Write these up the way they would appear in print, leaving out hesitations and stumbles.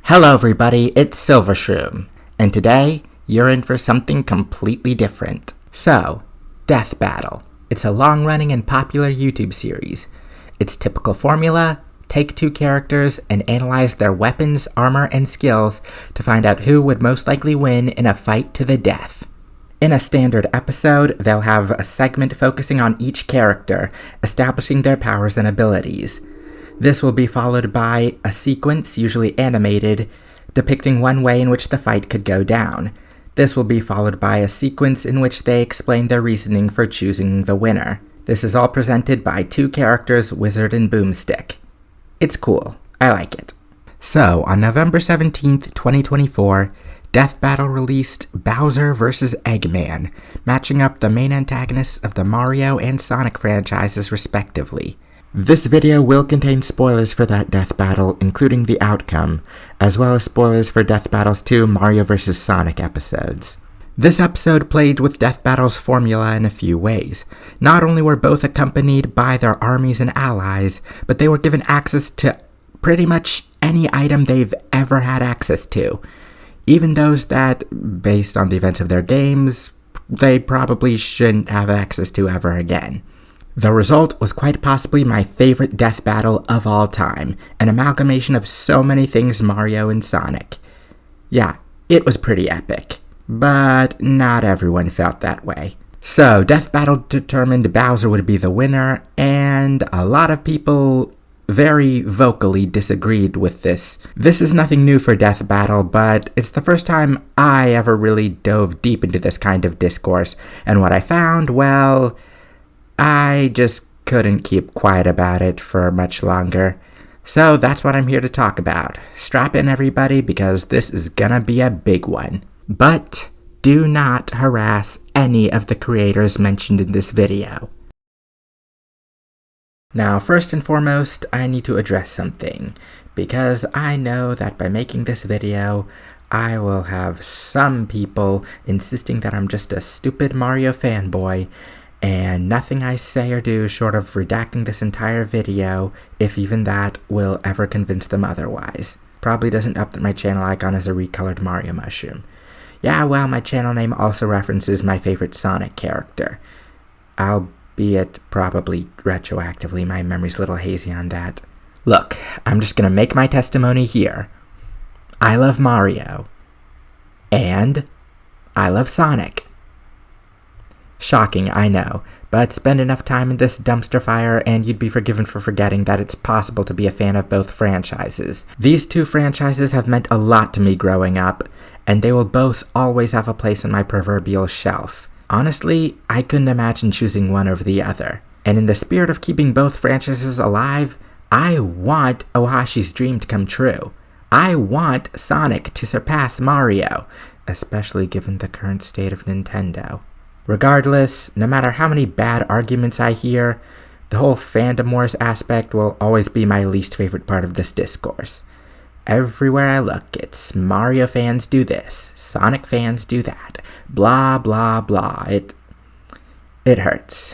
Hello everybody, it's Silvershroom, and today you're in for something completely different. So, Death Battle. It's a long-running and popular YouTube series. Its typical formula: take two characters and analyze their weapons, armor, and skills to find out who would most likely win in a fight to the death. In a standard episode, they'll have a segment focusing on each character, establishing their powers and abilities. This will be followed by a sequence, usually animated, depicting one way in which the fight could go down. This will be followed by a sequence in which they explain their reasoning for choosing the winner. This is all presented by two characters, Wizard and Boomstick. It's cool. I like it. So, on November 17th, 2024, Death Battle released Bowser vs. Eggman, matching up the main antagonists of the Mario and Sonic franchises respectively. This video will contain spoilers for that death battle, including the outcome, as well as spoilers for Death Battle's 2 Mario vs. Sonic episodes. This episode played with Death Battle's formula in a few ways. Not only were both accompanied by their armies and allies, but they were given access to pretty much any item they've ever had access to. Even those that, based on the events of their games, they probably shouldn't have access to ever again. The result was quite possibly my favorite death battle of all time, an amalgamation of so many things Mario and Sonic. Yeah, it was pretty epic, but not everyone felt that way. So, Death Battle determined Bowser would be the winner, and a lot of people very vocally disagreed with this. This is nothing new for Death Battle, but it's the first time I ever really dove deep into this kind of discourse, and what I found, well, I just couldn't keep quiet about it for much longer. So that's what I'm here to talk about. Strap in everybody, because this is gonna be a big one. But do not harass any of the creators mentioned in this video. Now, first and foremost, I need to address something, because I know that by making this video, I will have some people insisting that I'm just a stupid Mario fanboy, and nothing I say or do short of redacting this entire video, if even that, will ever convince them otherwise. Probably doesn't help that my channel icon is a recolored Mario mushroom. Yeah, well, my channel name also references my favorite Sonic character. Albeit probably retroactively, my memory's a little hazy on that. Look, I'm just gonna make my testimony here. I love Mario. And I love Sonic. Shocking, I know, but spend enough time in this dumpster fire and you'd be forgiven for forgetting that it's possible to be a fan of both franchises. These two franchises have meant a lot to me growing up, and they will both always have a place on my proverbial shelf. Honestly, I couldn't imagine choosing one over the other. And in the spirit of keeping both franchises alive, I want Ohashi's dream to come true. I want Sonic to surpass Mario, especially given the current state of Nintendo. Regardless, no matter how many bad arguments I hear, the whole fandom wars aspect will always be my least favorite part of this discourse. Everywhere I look, it's Mario fans do this, Sonic fans do that, blah blah blah. It hurts.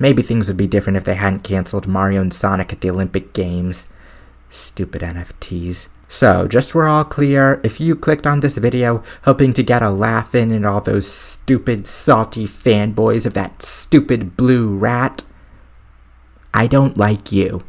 Maybe things would be different if they hadn't canceled Mario and Sonic at the Olympic Games. Stupid NFTs. So, just so we're all clear, if you clicked on this video hoping to get a laugh in and all those stupid, salty fanboys of that stupid blue rat, I don't like you.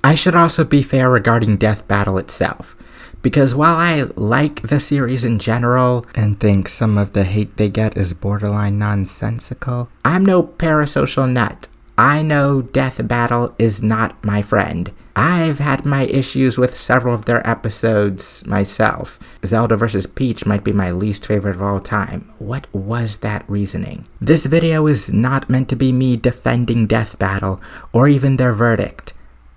I should also be fair regarding Death Battle itself, because while I like the series in general and think some of the hate they get is borderline nonsensical, I'm no parasocial nut. I know Death Battle is not my friend. I've had my issues with several of their episodes myself. Zelda vs. Peach might be my least favorite of all time. What was that reasoning? This video is not meant to be me defending Death Battle, or even their verdict.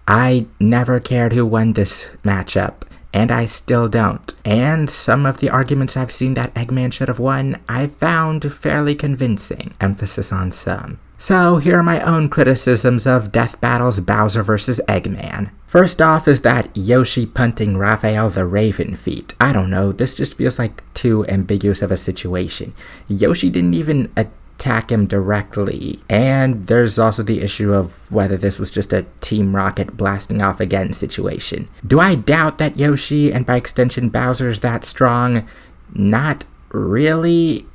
I never cared who won this matchup, and I still don't. And some of the arguments I've seen that Eggman should have won, I've found fairly convincing. Emphasis on some. So, here are my own criticisms of Death Battle's Bowser vs. Eggman. First off is that Yoshi punting Raphael the Raven feat. I don't know, this just feels like too ambiguous of a situation. Yoshi didn't even attack him directly. And there's also the issue of whether this was just a Team Rocket blasting off again situation. Do I doubt that Yoshi, and by extension Bowser, is that strong? Not really.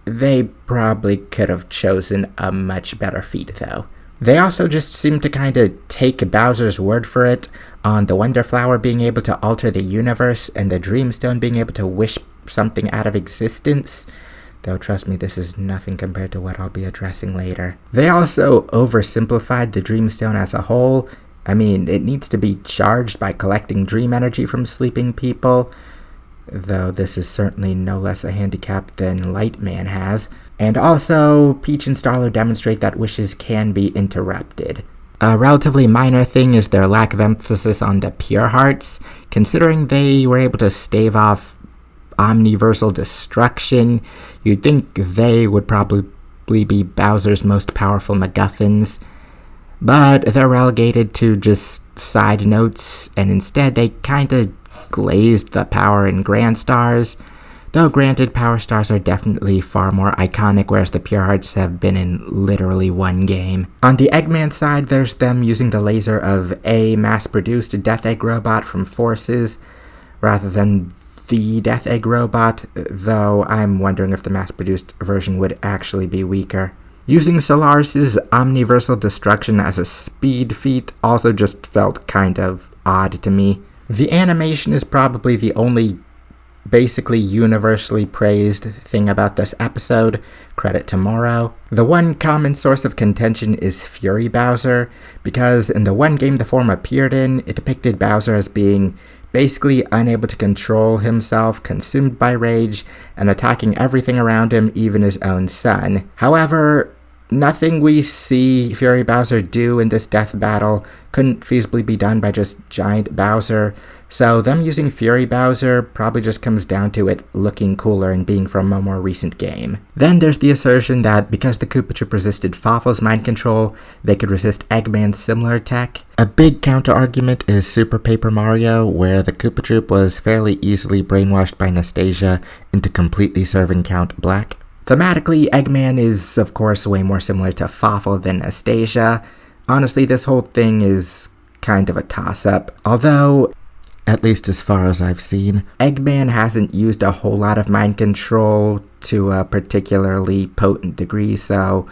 They probably could have chosen a much better feat though. They also just seem to kind of take Bowser's word for it on the Wonder Flower being able to alter the universe and the Dreamstone being able to wish something out of existence. Though trust me, this is nothing compared to what I'll be addressing later. They also oversimplified the Dreamstone as a whole. I mean, it needs to be charged by collecting dream energy from sleeping people, though this is certainly no less a handicap than Lightman has. And also, Peach and Starlo demonstrate that wishes can be interrupted. A relatively minor thing is their lack of emphasis on the Pure Hearts, considering they were able to stave off omniversal destruction. You'd think they would probably be Bowser's most powerful MacGuffins, but they're relegated to just side notes, and instead they kinda glazed the power in Grand Stars. Though granted, Power Stars are definitely far more iconic, whereas the Pure Hearts have been in literally one game. On the Eggman side, there's them using the laser of a mass-produced Death Egg robot from Forces, rather than the Death Egg robot, though I'm wondering if the mass-produced version would actually be weaker. Using Solaris' Omniversal Destruction as a speed feat also just felt kind of odd to me. The animation is probably the only basically universally praised thing about this episode, credit to Morrow. The one common source of contention is Fury Bowser, because in the one game the form appeared in, it depicted Bowser as being basically unable to control himself, consumed by rage, and attacking everything around him, even his own son. However, nothing we see Fury Bowser do in this death battle couldn't feasibly be done by just giant Bowser, so them using Fury Bowser probably just comes down to it looking cooler and being from a more recent game. Then there's the assertion that because the Koopa Troop resisted Fawful's mind control, they could resist Eggman's similar tech. A big counter-argument is Super Paper Mario, where the Koopa Troop was fairly easily brainwashed by Nastasia into completely serving Count Black. Thematically, Eggman is, of course, way more similar to Fawful than Nastasia. Honestly, this whole thing is kind of a toss-up, although, at least as far as I've seen, Eggman hasn't used a whole lot of mind control to a particularly potent degree, so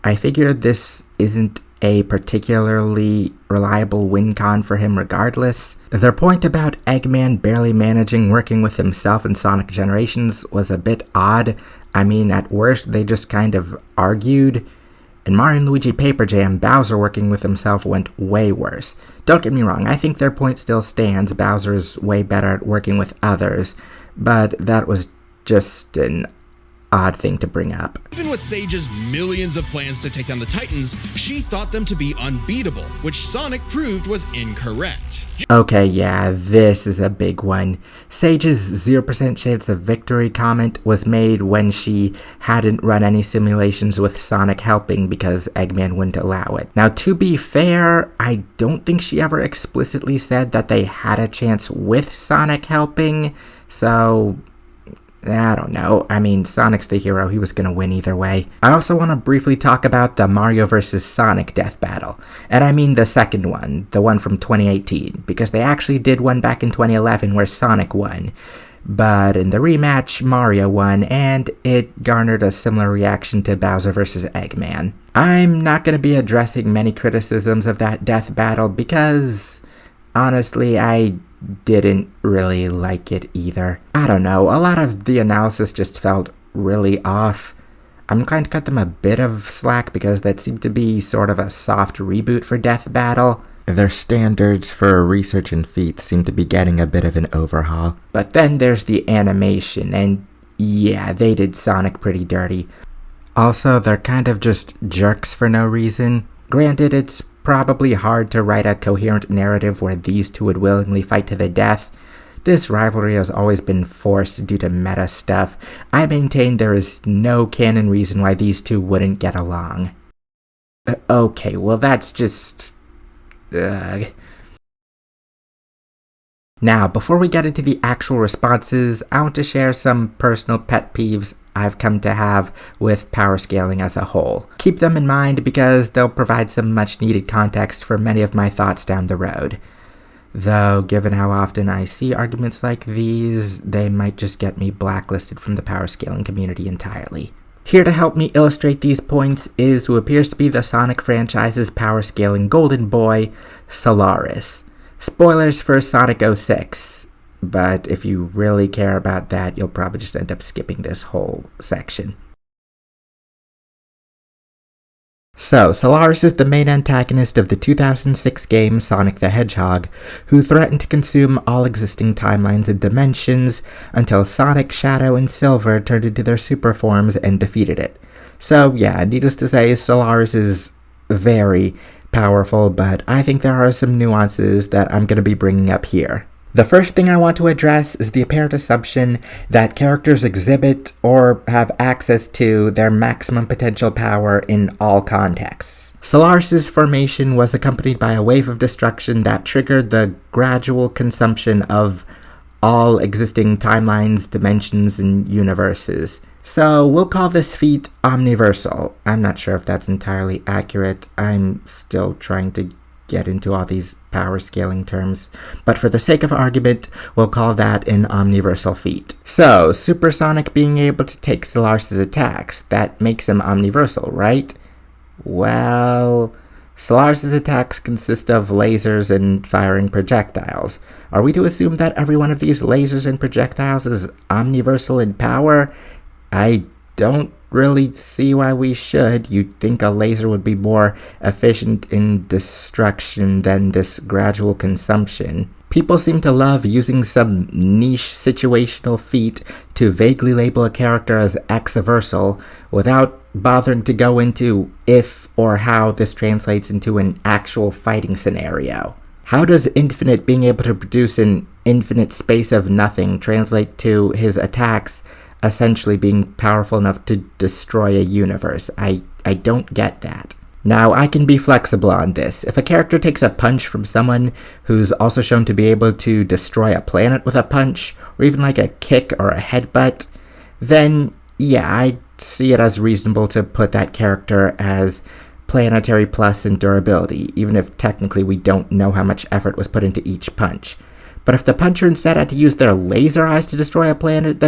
I figured this isn't a particularly reliable win con for him regardless. Their point about Eggman barely managing working with himself in Sonic Generations was a bit odd. I mean, at worst, they just kind of argued. In Mario & Luigi Paper Jam, Bowser working with himself went way worse. Don't get me wrong, I think their point still stands. Bowser is way better at working with others, but that was just an odd thing to bring up. Even with Sage's millions of plans to take down the Titans, she thought them to be unbeatable, which Sonic proved was incorrect. Okay, yeah, this is a big one. Sage's 0% chance of victory comment was made when she hadn't run any simulations with Sonic helping because Eggman wouldn't allow it. Now, to be fair, I don't think she ever explicitly said that they had a chance with Sonic helping, so I don't know. I mean, Sonic's the hero. He was gonna win either way. I also want to briefly talk about the Mario vs. Sonic death battle. And I mean the second one, the one from 2018, because they actually did one back in 2011 where Sonic won. But in the rematch, Mario won, and it garnered a similar reaction to Bowser vs. Eggman. I'm not gonna be addressing many criticisms of that death battle because, honestly, I didn't really like it either. I don't know, a lot of the analysis just felt really off. I'm inclined to cut them a bit of slack because that seemed to be sort of a soft reboot for Death Battle. Their standards for research and feats seem to be getting a bit of an overhaul. But then there's the animation, and yeah, they did Sonic pretty dirty. Also, they're kind of just jerks for no reason. Granted, it's probably hard to write a coherent narrative where these two would willingly fight to the death. This rivalry has always been forced due to meta stuff. I maintain there is no canon reason why these two wouldn't get along. Okay, well that's just... Now, before we get into the actual responses, I want to share some personal pet peeves I've come to have with power scaling as a whole. Keep them in mind because they'll provide some much needed context for many of my thoughts down the road. Though, given how often I see arguments like these, they might just get me blacklisted from the power scaling community entirely. Here to help me illustrate these points is who appears to be the Sonic franchise's power scaling golden boy, Solaris. Spoilers for Sonic 06, but if you really care about that, you'll probably just end up skipping this whole section. So, Solaris is the main antagonist of the 2006 game Sonic the Hedgehog, who threatened to consume all existing timelines and dimensions until Sonic, Shadow, and Silver turned into their super forms and defeated it. So yeah, needless to say, Solaris is very powerful, but I think there are some nuances that I'm going to be bringing up here. The first thing I want to address is the apparent assumption that characters exhibit or have access to their maximum potential power in all contexts. Solaris' formation was accompanied by a wave of destruction that triggered the gradual consumption of all existing timelines, dimensions, and universes. So we'll call this feat omniversal. I'm not sure if that's entirely accurate. I'm still trying to get into all these power scaling terms, but for the sake of argument, we'll call that an omniversal feat. So, Supersonic being able to take Solaris' attacks, that makes him omniversal, right? Well, Solaris' attacks consist of lasers and firing projectiles. Are we to assume that every one of these lasers and projectiles is omniversal in power? I don't really see why we should. You'd think a laser would be more efficient in destruction than this gradual consumption. People seem to love using some niche situational feat to vaguely label a character as X-versal without bothering to go into if or how this translates into an actual fighting scenario. How does Infinite being able to produce an infinite space of nothing translate to his attacks essentially being powerful enough to destroy a universe? I don't get that. Now, I can be flexible on this. If a character takes a punch from someone who's also shown to be able to destroy a planet with a punch, or even like a kick or a headbutt, then yeah, I see it as reasonable to put that character as planetary plus in durability, even if technically we don't know how much effort was put into each punch. But if the puncher instead had to use their laser eyes to destroy a planet,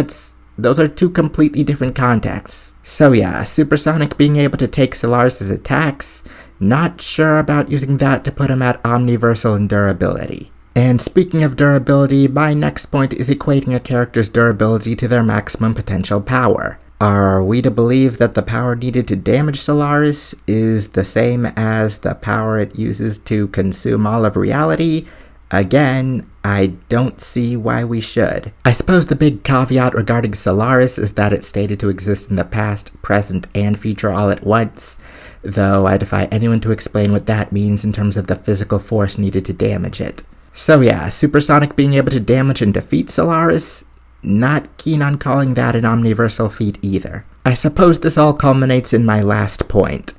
those are two completely different contexts. So yeah, Supersonic being able to take Solaris' attacks, not sure about using that to put him at omniversal in durability. And speaking of durability, my next point is equating a character's durability to their maximum potential power. Are we to believe that the power needed to damage Solaris is the same as the power it uses to consume all of reality? Again, I don't see why we should. I suppose the big caveat regarding Solaris is that it's stated to exist in the past, present, and future all at once, though I defy anyone to explain what that means in terms of the physical force needed to damage it. So yeah, Supersonic being able to damage and defeat Solaris, not keen on calling that an omniversal feat either. I suppose this all culminates in my last point.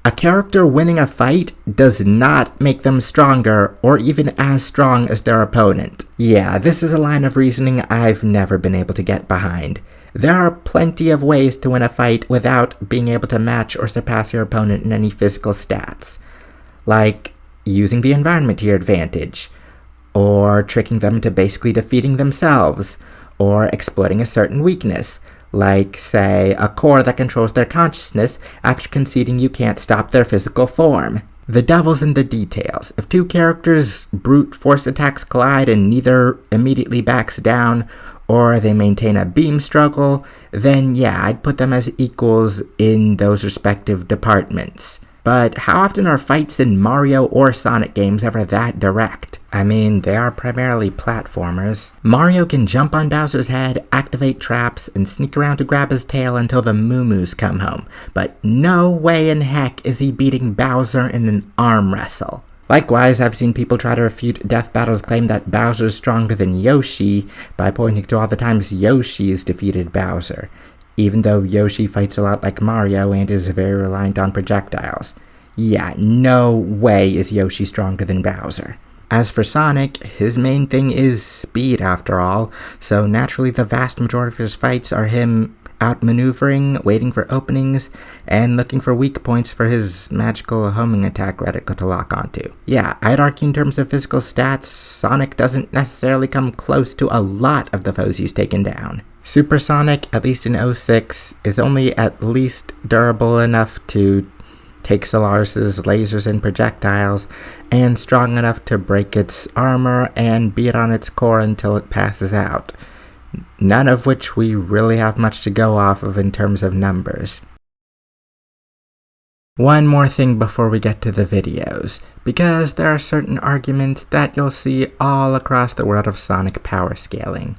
A character winning a fight does not make them stronger or even as strong as their opponent. Yeah, this is a line of reasoning I've never been able to get behind. There are plenty of ways to win a fight without being able to match or surpass your opponent in any physical stats. Like using the environment to your advantage, or tricking them into basically defeating themselves, or exploiting a certain weakness. Like, say, a core that controls their consciousness after conceding you can't stop their physical form. The devil's in the details. If two characters' brute force attacks collide and neither immediately backs down, or they maintain a beam struggle, then yeah, I'd put them as equals in those respective departments. But how often are fights in Mario or Sonic games ever that direct? I mean, they are primarily platformers. Mario can jump on Bowser's head, activate traps, and sneak around to grab his tail until the Moo-Moos come home. But no way in heck is he beating Bowser in an arm wrestle. Likewise, I've seen people try to refute Death Battle's claim that Bowser's stronger than Yoshi by pointing to all the times Yoshi's defeated Bowser, even though Yoshi fights a lot like Mario and is very reliant on projectiles. Yeah, no way is Yoshi stronger than Bowser. As for Sonic, his main thing is speed after all, so naturally the vast majority of his fights are him outmaneuvering, waiting for openings, and looking for weak points for his magical homing attack reticle to lock onto. Yeah, I'd argue in terms of physical stats, Sonic doesn't necessarily come close to a lot of the foes he's taken down. Super Sonic, at least in 06, is only at least durable enough to take Solaris's lasers and projectiles, and strong enough to break its armor and beat on its core until it passes out. None of which we really have much to go off of in terms of numbers. One more thing before we get to the videos, because there are certain arguments that you'll see all across the world of Sonic power scaling.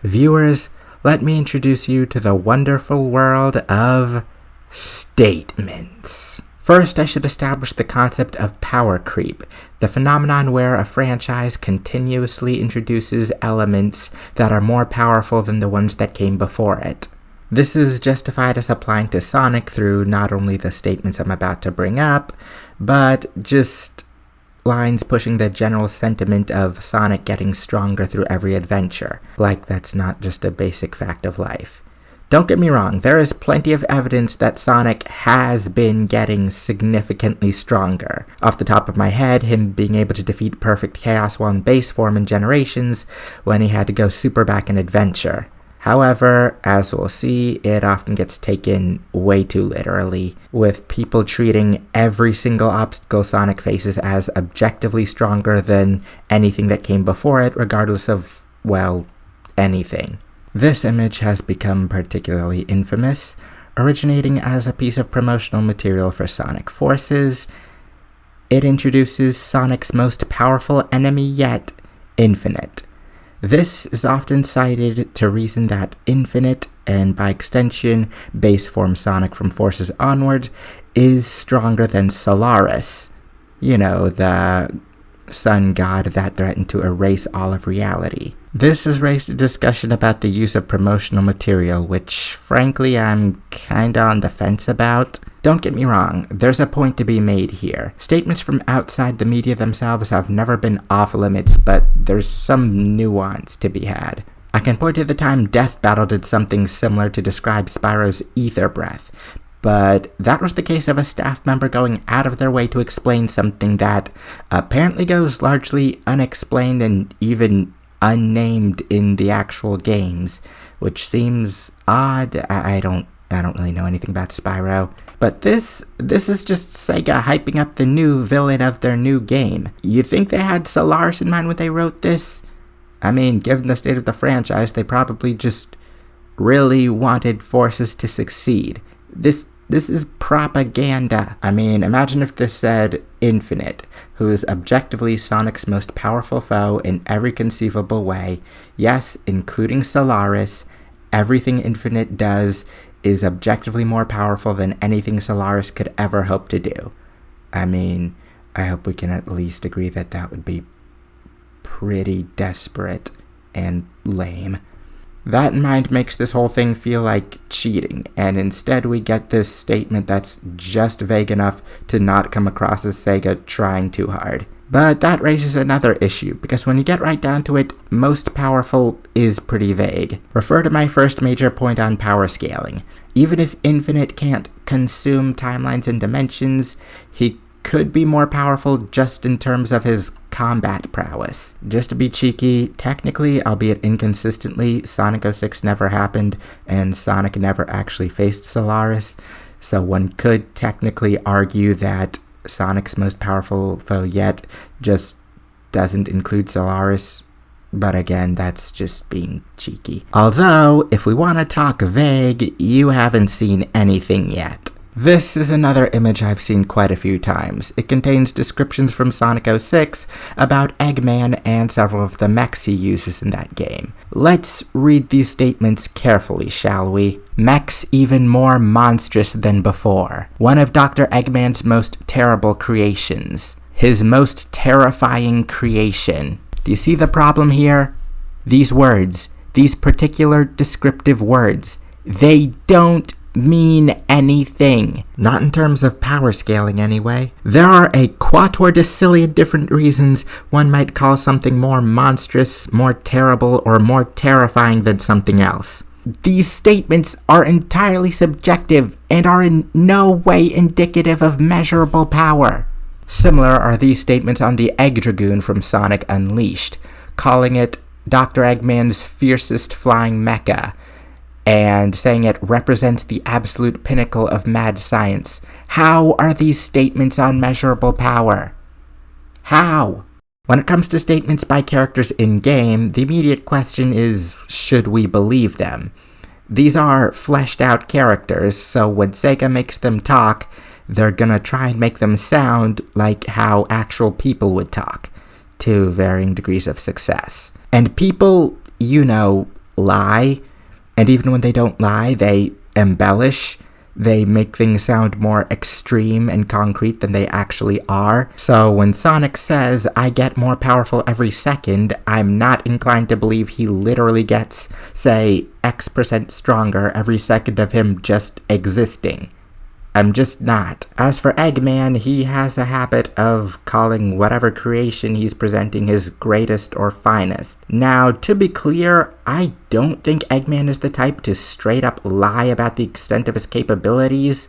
Viewers, let me introduce you to the wonderful world of statements. First, I should establish the concept of power creep, the phenomenon where a franchise continuously introduces elements that are more powerful than the ones that came before it. This is justified as applying to Sonic through not only the statements I'm about to bring up, but just lines pushing the general sentiment of Sonic getting stronger through every adventure, like that's not just a basic fact of life. Don't get me wrong, there is plenty of evidence that Sonic has been getting significantly stronger. Off the top of my head, him being able to defeat Perfect Chaos while in base form in Generations when he had to go super back in Adventure. However, as we'll see, it often gets taken way too literally, with people treating every single obstacle Sonic faces as objectively stronger than anything that came before it, regardless of, well, anything. This image has become particularly infamous, originating as a piece of promotional material for Sonic Forces. It introduces Sonic's most powerful enemy yet, Infinite. This is often cited to reason that Infinite, and by extension, base form Sonic from Forces onward, is stronger than Solaris. You know, the sun god that threatened to erase all of reality. This has raised a discussion about the use of promotional material, which frankly I'm kinda on the fence about. Don't get me wrong, there's a point to be made here. Statements from outside the media themselves have never been off limits, but there's some nuance to be had. I can point to the time Death Battle did something similar to describe Spyro's ether breath, but that was the case of a staff member going out of their way to explain something that apparently goes largely unexplained and even unnamed in the actual games, which seems odd. I don't really know anything about Spyro. But this is just Sega hyping up the new villain of their new game. You think they had Solaris in mind when they wrote this? I mean, given the state of the franchise, they probably just really wanted Forces to succeed. This is propaganda. I mean, imagine if this said Infinite, who is objectively Sonic's most powerful foe in every conceivable way. Yes, including Solaris. Everything Infinite does is objectively more powerful than anything Solaris could ever hope to do. I mean, I hope we can at least agree that that would be pretty desperate and lame. That in mind makes this whole thing feel like cheating, and instead we get this statement that's just vague enough to not come across as Sega trying too hard. But that raises another issue, because when you get right down to it, most powerful is pretty vague. Refer to my first major point on power scaling. Even if Infinite can't consume timelines and dimensions, he could be more powerful just in terms of his combat prowess. Just to be cheeky, technically, albeit inconsistently, Sonic 06 never happened, and Sonic never actually faced Solaris, so one could technically argue that Sonic's most powerful foe yet just doesn't include Solaris, but again, that's just being cheeky. Although, if we want to talk vague, you haven't seen anything yet. This is another image I've seen quite a few times. It contains descriptions from Sonic 06 about Eggman and several of the mechs he uses in that game. Let's read these statements carefully, shall we? Mechs even more monstrous than before. One of Dr. Eggman's most terrible creations. His most terrifying creation. Do you see the problem here? These words, these particular descriptive words, they don't mean anything. Not in terms of power scaling, anyway. There are a quattuordecillion different reasons one might call something more monstrous, more terrible, or more terrifying than something else. These statements are entirely subjective and are in no way indicative of measurable power. Similar are these statements on the Egg Dragoon from Sonic Unleashed, calling it Dr. Eggman's fiercest flying mecha, and saying it represents the absolute pinnacle of mad science. How are these statements on measurable power? How? When it comes to statements by characters in-game, the immediate question is, should we believe them? These are fleshed out characters, so when Sega makes them talk, they're gonna try and make them sound like how actual people would talk, to varying degrees of success. And people, lie, and even when they don't lie, they embellish. They make things sound more extreme and concrete than they actually are. So when Sonic says, I get more powerful every second, I'm not inclined to believe he literally gets, say, X% stronger every second of him just existing. I'm just not. As for Eggman, he has a habit of calling whatever creation he's presenting his greatest or finest. Now, to be clear, I don't think Eggman is the type to straight up lie about the extent of his capabilities,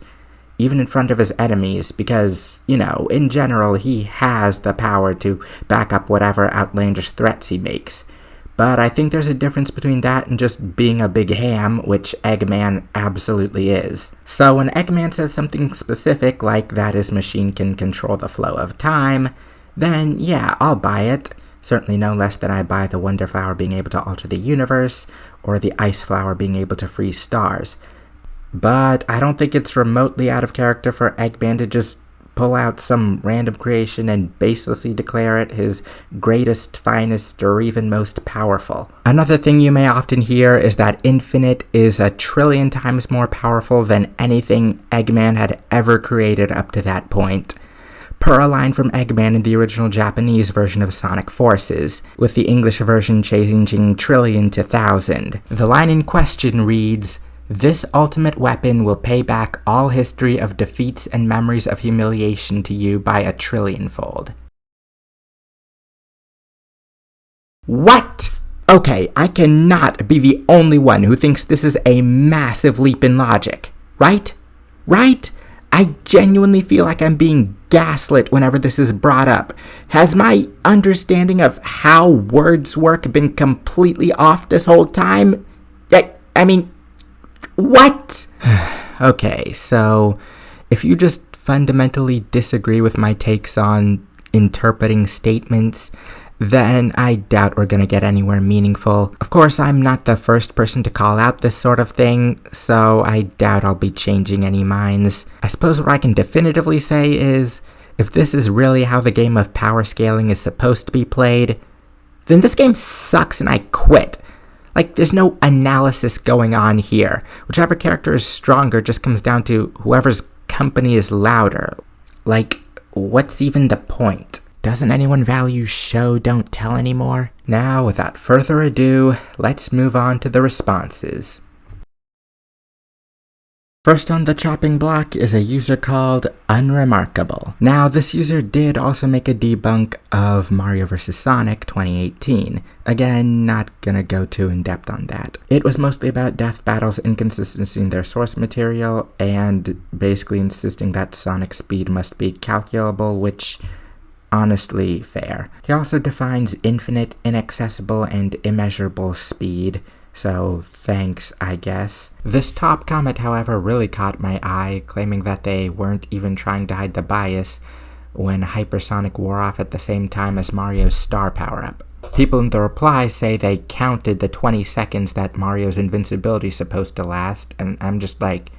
even in front of his enemies, because, in general, he has the power to back up whatever outlandish threats he makes. But I think there's a difference between that and just being a big ham, which Eggman absolutely is. So when Eggman says something specific, like that his machine can control the flow of time, then yeah, I'll buy it. Certainly no less than I buy the Wonder Flower being able to alter the universe, or the Ice Flower being able to freeze stars. But I don't think it's remotely out of character for Eggman to just pull out some random creation and baselessly declare it his greatest, finest, or even most powerful. Another thing you may often hear is that Infinite is 1,000,000,000,000 times more powerful than anything Eggman had ever created up to that point, per a line from Eggman in the original Japanese version of Sonic Forces, with the English version changing trillion to thousand. The line in question reads, "This ultimate weapon will pay back all history of defeats and memories of humiliation to you by 1,000,000,000,000-fold." What? Okay, I cannot be the only one who thinks this is a massive leap in logic, right? Right? I genuinely feel like I'm being gaslit whenever this is brought up. Has my understanding of how words work been completely off this whole time? I mean, what? Okay, so if you just fundamentally disagree with my takes on interpreting statements, then I doubt we're gonna get anywhere meaningful. Of course, I'm not the first person to call out this sort of thing, so I doubt I'll be changing any minds. I suppose what I can definitively say is, if this is really how the game of power scaling is supposed to be played, then this game sucks and I quit. There's no analysis going on here. Whichever character is stronger just comes down to whoever's company is louder. What's even the point? Doesn't anyone value show don't tell anymore? Now, without further ado, let's move on to the responses. First on the chopping block is a user called Unremarkable. Now, this user did also make a debunk of Mario vs. Sonic 2018. Again, not gonna go too in-depth on that. It was mostly about Death Battle's inconsistency in their source material, and basically insisting that Sonic's speed must be calculable, which, honestly, fair. He also defines infinite, inaccessible, and immeasurable speed, so thanks, I guess. This top comment, however, really caught my eye, claiming that they weren't even trying to hide the bias when Hypersonic wore off at the same time as Mario's star power-up. People in the reply say they counted the 20 seconds that Mario's invincibility is supposed to last, and I'm just like,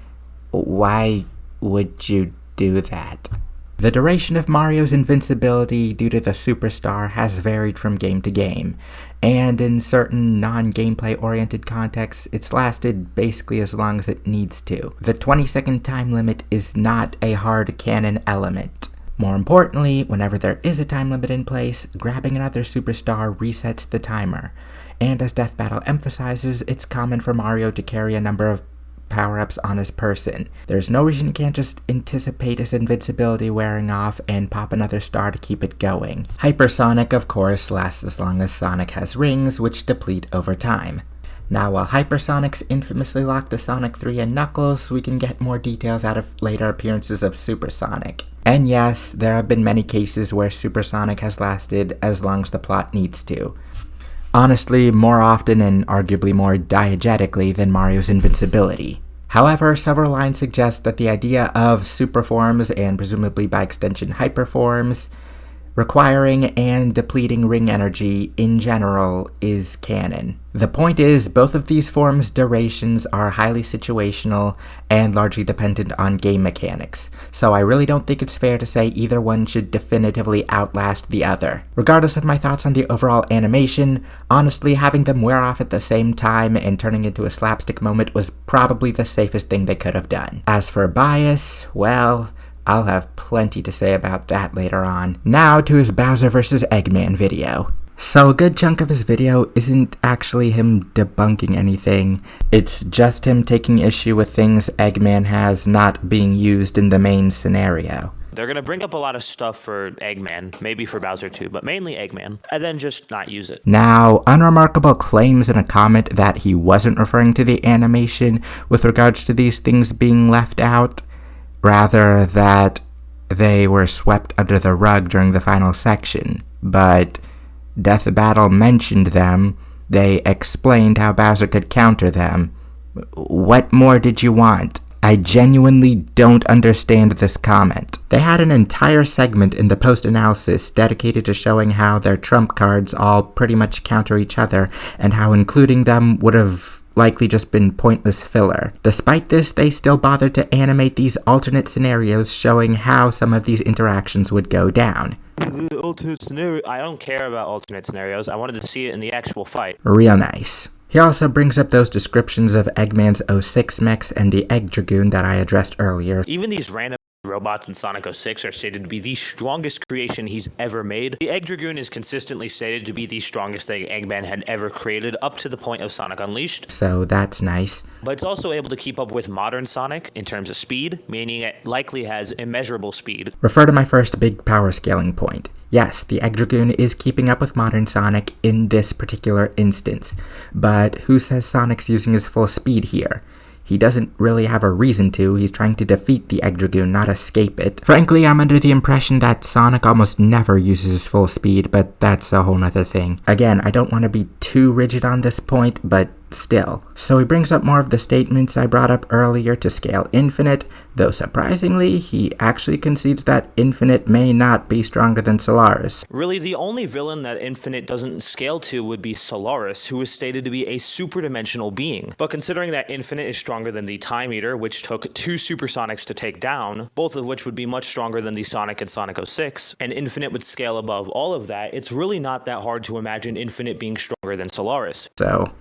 why would you do that? The duration of Mario's invincibility due to the superstar has varied from game to game, and in certain non-gameplay oriented contexts, it's lasted basically as long as it needs to. The 20-second time limit is not a hard canon element. More importantly, whenever there is a time limit in place, grabbing another superstar resets the timer, and as Death Battle emphasizes, it's common for Mario to carry a number of power-ups on his person. There's no reason you can't just anticipate his invincibility wearing off and pop another star to keep it going. Hypersonic, of course, lasts as long as Sonic has rings, which deplete over time. Now, while Hypersonics infamously locked to Sonic 3 and Knuckles, we can get more details out of later appearances of Supersonic. And yes, there have been many cases where Supersonic has lasted as long as the plot needs to. Honestly, more often and arguably more diegetically than Mario's invincibility. However, several lines suggest that the idea of superforms, and presumably by extension hyperforms, requiring and depleting ring energy in general is canon. The point is, both of these forms' durations are highly situational and largely dependent on game mechanics, so I really don't think it's fair to say either one should definitively outlast the other. Regardless of my thoughts on the overall animation, honestly, having them wear off at the same time and turning into a slapstick moment was probably the safest thing they could have done. As for bias, well, I'll have plenty to say about that later on. Now to his Bowser vs. Eggman video. So a good chunk of his video isn't actually him debunking anything, it's just him taking issue with things Eggman has not being used in the main scenario. They're going to bring up a lot of stuff for Eggman, maybe for Bowser too, but mainly Eggman, and then just not use it. Now, Unremarkable claims in a comment that he wasn't referring to the animation with regards to these things being left out, rather that they were swept under the rug during the final section, but Death Battle mentioned them, they explained how Bowser could counter them. What more did you want? I genuinely don't understand this comment. They had an entire segment in the post-analysis dedicated to showing how their trump cards all pretty much counter each other, and how including them would have likely just been pointless filler. Despite this, they still bothered to animate these alternate scenarios showing how some of these interactions would go down. The alternate scenario. I don't care about alternate scenarios. I wanted to see it in the actual fight. Real nice. He also brings up those descriptions of Eggman's 06 mechs and the Egg Dragoon that I addressed earlier. Even these random robots in Sonic 06 are stated to be the strongest creation he's ever made. The Egg Dragoon is consistently stated to be the strongest thing Eggman had ever created up to the point of Sonic Unleashed. So that's nice. But it's also able to keep up with modern Sonic in terms of speed, meaning it likely has immeasurable speed. Refer to my first big power scaling point. Yes, the Egg Dragoon is keeping up with modern Sonic in this particular instance, but who says Sonic's using his full speed here? He doesn't really have a reason to. He's trying to defeat the Egg Dragoon, not escape it. Frankly, I'm under the impression that Sonic almost never uses his full speed, but that's a whole nother thing. Again, I don't want to be too rigid on this point, but still. So he brings up more of the statements I brought up earlier to scale Infinite, though surprisingly, he actually concedes that Infinite may not be stronger than Solaris. Really, the only villain that Infinite doesn't scale to would be Solaris, who is stated to be a super-dimensional being. But considering that Infinite is stronger than the Time Eater, which took 2 Supersonics to take down, both of which would be much stronger than the Sonic and Sonic 06, and Infinite would scale above all of that, it's really not that hard to imagine Infinite being stronger than Solaris. So,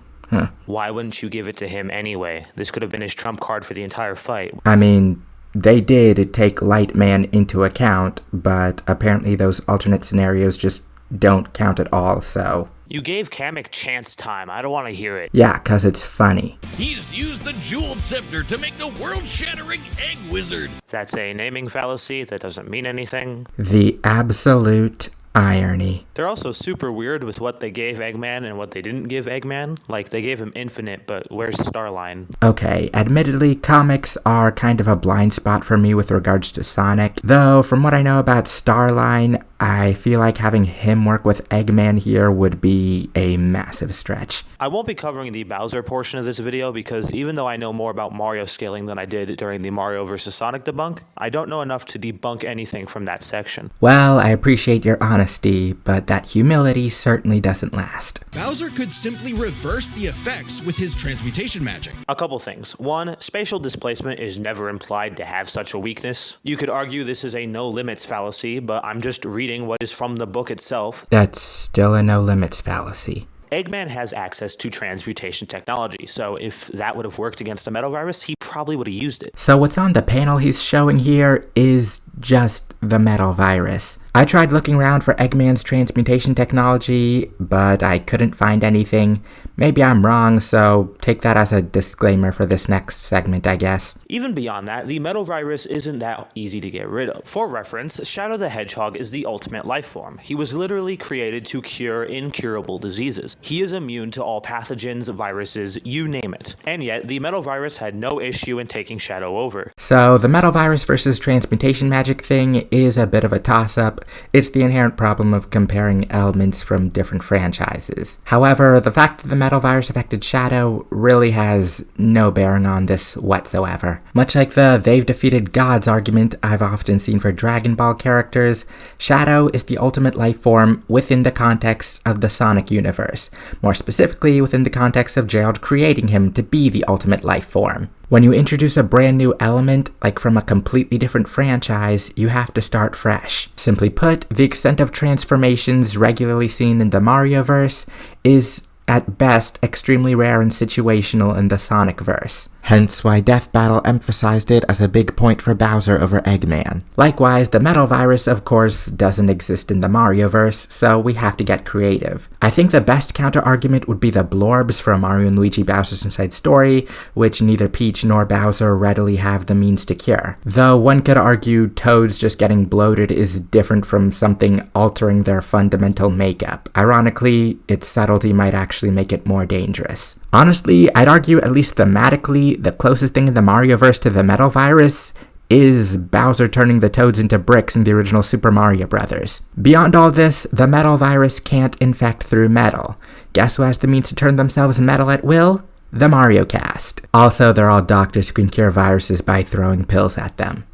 why wouldn't you give it to him anyway? This could have been his trump card for the entire fight. I mean, they did take Lightman into account, but apparently those alternate scenarios just don't count at all, so... You gave Kamek chance time. I don't want to hear it. Yeah, 'cause it's funny. He's used the jeweled scepter to make the world-shattering egg wizard. That's a naming fallacy that doesn't mean anything. The absolute irony. They're also super weird with what they gave Eggman and what they didn't give Eggman. Like, they gave him Infinite, but where's Starline? Okay, admittedly, comics are kind of a blind spot for me with regards to Sonic, though from what I know about Starline, I feel like having him work with Eggman here would be a massive stretch. I won't be covering the Bowser portion of this video because even though I know more about Mario scaling than I did during the Mario vs. Sonic debunk, I don't know enough to debunk anything from that section. Well, I appreciate your honesty, but that humility certainly doesn't last. Bowser could simply reverse the effects with his transmutation magic. A couple things. One, spatial displacement is never implied to have such a weakness. You could argue this is a no limits fallacy, but I'm just reading what is from the book itself. That's still a no limits fallacy. Eggman has access to transmutation technology, so if that would have worked against a metal virus, he probably would have used it. So what's on the panel he's showing here is just the metal virus. I tried looking around for Eggman's transmutation technology, but I couldn't find anything. Maybe I'm wrong, so take that as a disclaimer for this next segment, I guess. Even beyond that, the metal virus isn't that easy to get rid of. For reference, Shadow the Hedgehog is the ultimate life form. He was literally created to cure incurable diseases. He is immune to all pathogens, viruses, you name it. And yet, the metal virus had no issue in taking Shadow over. So, the metal virus versus transmutation magic thing is a bit of a toss-up. It's the inherent problem of comparing elements from different franchises. However, the fact that the metal virus affected Shadow really has no bearing on this whatsoever. Much like the they've defeated gods argument I've often seen for Dragon Ball characters, Shadow is the ultimate life form within the context of the Sonic universe, more specifically within the context of Gerald creating him to be the ultimate life form. When you introduce a brand new element, like from a completely different franchise, you have to start fresh. Simply put, the extent of transformations regularly seen in the Marioverse is, at best, extremely rare and situational in the Sonic-verse. Hence why Death Battle emphasized it as a big point for Bowser over Eggman. Likewise, the metal virus, of course, doesn't exist in the Marioverse, so we have to get creative. I think the best counter-argument would be the blorbs from Mario & Luigi Bowser's Inside Story, which neither Peach nor Bowser readily have the means to cure. Though one could argue Toads just getting bloated is different from something altering their fundamental makeup. Ironically, its subtlety might actually make it more dangerous. Honestly, I'd argue, at least thematically, the closest thing in the Marioverse to the metal virus is Bowser turning the Toads into bricks in the original Super Mario Bros. Beyond all this, the metal virus can't infect through metal. Guess who has the means to turn themselves metal at will? The Mario Cast. Also, they're all doctors who can cure viruses by throwing pills at them.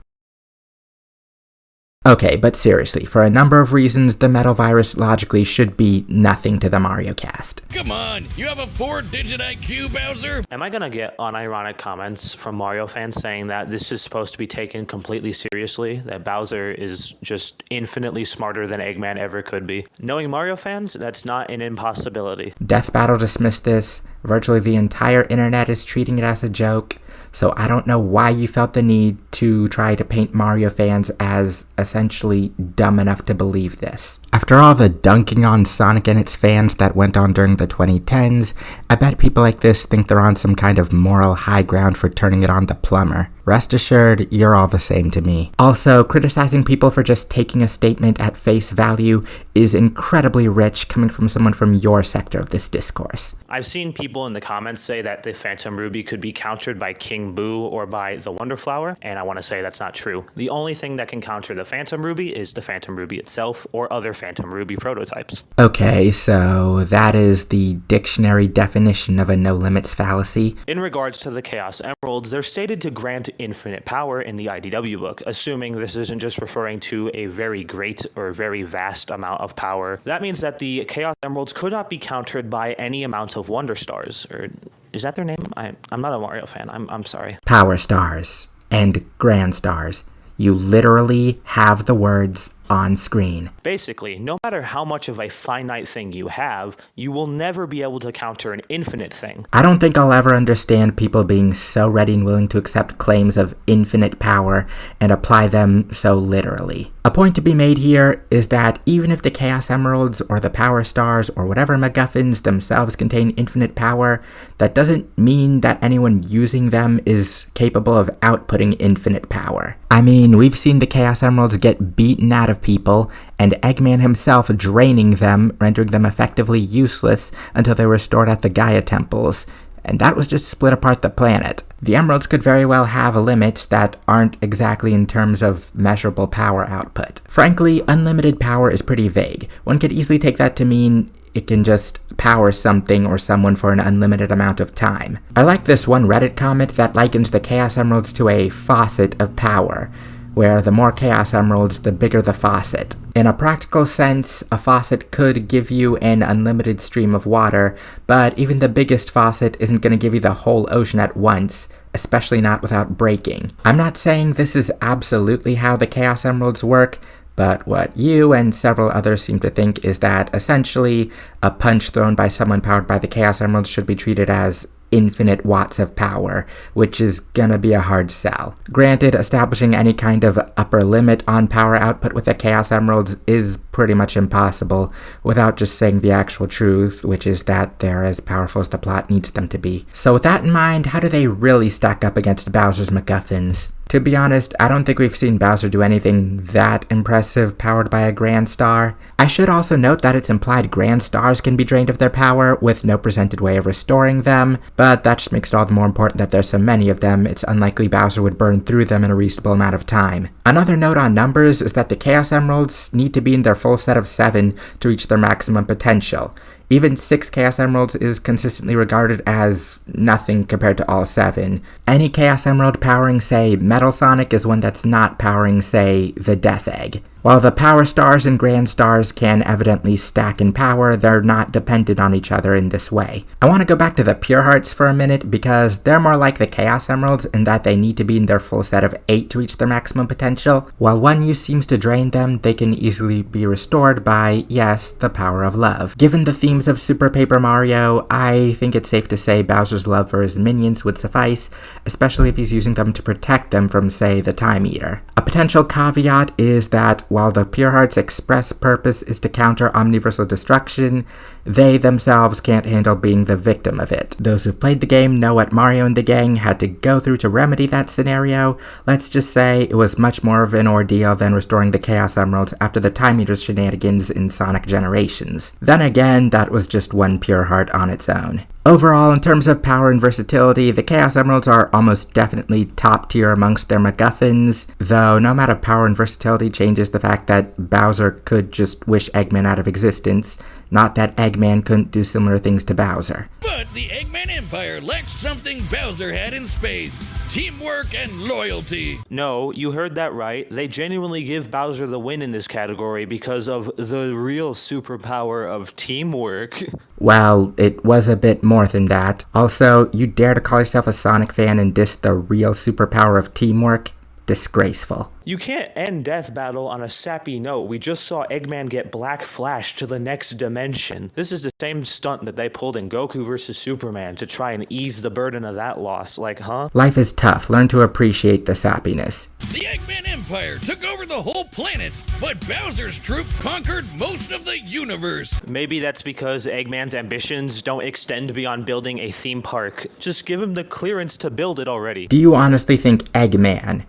Okay, but seriously, for a number of reasons, the metal virus logically should be nothing to the Mario Cast. Come on, you have a 4-digit IQ, Bowser? Am I gonna get unironic comments from Mario fans saying that this is supposed to be taken completely seriously, that Bowser is just infinitely smarter than Eggman ever could be? Knowing Mario fans, that's not an impossibility. Death Battle dismissed this. Virtually the entire internet is treating it as a joke. So I don't know why you felt the need to try to paint Mario fans as essentially dumb enough to believe this. After all the dunking on Sonic and its fans that went on during the 2010s, I bet people like this think they're on some kind of moral high ground for turning it on the plumber. Rest assured, you're all the same to me. Also, criticizing people for just taking a statement at face value is incredibly rich coming from someone from your sector of this discourse. I've seen people in the comments say that the Phantom Ruby could be countered by King Boo or by the Wonder Flower, and I want to say that's not true. The only thing that can counter the Phantom Ruby is the Phantom Ruby itself or other Phantom Ruby prototypes. Okay, so that is the dictionary definition of a no-limits fallacy. In regards to the Chaos Emeralds, they're stated to grant infinite power in the IDW book, assuming this isn't just referring to a very great or very vast amount of power. That means that the Chaos Emeralds could not be countered by any amount of Wonder Stars, or is that their name? I'm not a Mario fan, I'm sorry. Power Stars and Grand Stars. You literally have the words on screen. Basically, no matter how much of a finite thing you have, you will never be able to counter an infinite thing. I don't think I'll ever understand people being so ready and willing to accept claims of infinite power and apply them so literally. A point to be made here is that even if the Chaos Emeralds or the Power Stars or whatever MacGuffins themselves contain infinite power, that doesn't mean that anyone using them is capable of outputting infinite power. I mean, we've seen the Chaos Emeralds get beaten out of people, and Eggman himself draining them, rendering them effectively useless until they were stored at the Gaia temples, and that was just to split apart the planet. The Emeralds could very well have limits that aren't exactly in terms of measurable power output. Frankly, unlimited power is pretty vague. One could easily take that to mean it can just power something or someone for an unlimited amount of time. I like this one Reddit comment that likens the Chaos Emeralds to a faucet of power, where the more Chaos Emeralds, the bigger the faucet. In a practical sense, a faucet could give you an unlimited stream of water, but even the biggest faucet isn't going to give you the whole ocean at once, especially not without breaking. I'm not saying this is absolutely how the Chaos Emeralds work, but what you and several others seem to think is that essentially a punch thrown by someone powered by the Chaos Emeralds should be treated as infinite watts of power, which is gonna be a hard sell. Granted, establishing any kind of upper limit on power output with the Chaos Emeralds is pretty much impossible without just saying the actual truth, which is that they're as powerful as the plot needs them to be. So with that in mind, how do they really stack up against Bowser's MacGuffins? To be honest, I don't think we've seen Bowser do anything that impressive powered by a Grand Star. I should also note that it's implied Grand Stars can be drained of their power with no presented way of restoring them, but that just makes it all the more important that there's so many of them. It's unlikely Bowser would burn through them in a reasonable amount of time. Another note on numbers is that the Chaos Emeralds need to be in their full set of 7 to reach their maximum potential. Even 6 Chaos Emeralds is consistently regarded as nothing compared to all 7. Any Chaos Emerald powering, say, Metal Sonic is one that's not powering, say, the Death Egg. While the Power Stars and Grand Stars can evidently stack in power, they're not dependent on each other in this way. I want to go back to the Pure Hearts for a minute because they're more like the Chaos Emeralds in that they need to be in their full set of 8 to reach their maximum potential. While one use seems to drain them, they can easily be restored by, yes, the power of love. Given the themes of Super Paper Mario, I think it's safe to say Bowser's love for his minions would suffice, especially if he's using them to protect them from, say, the Time Eater. A potential caveat is that while the Pure Heart's express purpose is to counter omniversal destruction, they themselves can't handle being the victim of it. Those who've played the game know what Mario and the gang had to go through to remedy that scenario. Let's just say it was much more of an ordeal than restoring the Chaos Emeralds after the Time Eater's shenanigans in Sonic Generations. Then again, that was just one Pure Heart on its own. Overall, in terms of power and versatility, the Chaos Emeralds are almost definitely top tier amongst their MacGuffins, though no amount of power and versatility changes the fact that Bowser could just wish Eggman out of existence, not that Eggman couldn't do similar things to Bowser. But the Eggman Empire lacked something Bowser had in spades: teamwork and loyalty. No, you heard that right. They genuinely give Bowser the win in this category because of the real superpower of teamwork. Well, it was a bit more than that. Also, you dare to call yourself a Sonic fan and diss the real superpower of teamwork? Disgraceful. You can't end Death Battle on a sappy note. We just saw Eggman get Black Flash to the next dimension. This is the same stunt that they pulled in Goku vs. Superman to try and ease the burden of that loss. Like, huh? Life is tough. Learn to appreciate the sappiness. The Eggman Empire took over the whole planet, but Bowser's troop conquered most of the universe. Maybe that's because Eggman's ambitions don't extend beyond building a theme park. Just give him the clearance to build it already. Do you honestly think Eggman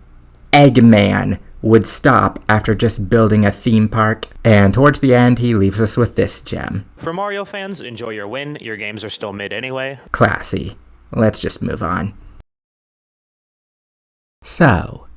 would stop after just building a theme park? And towards the end, he leaves us with this gem. For Mario fans, enjoy your win. Your games are still mid anyway. Classy. Let's just move on. So,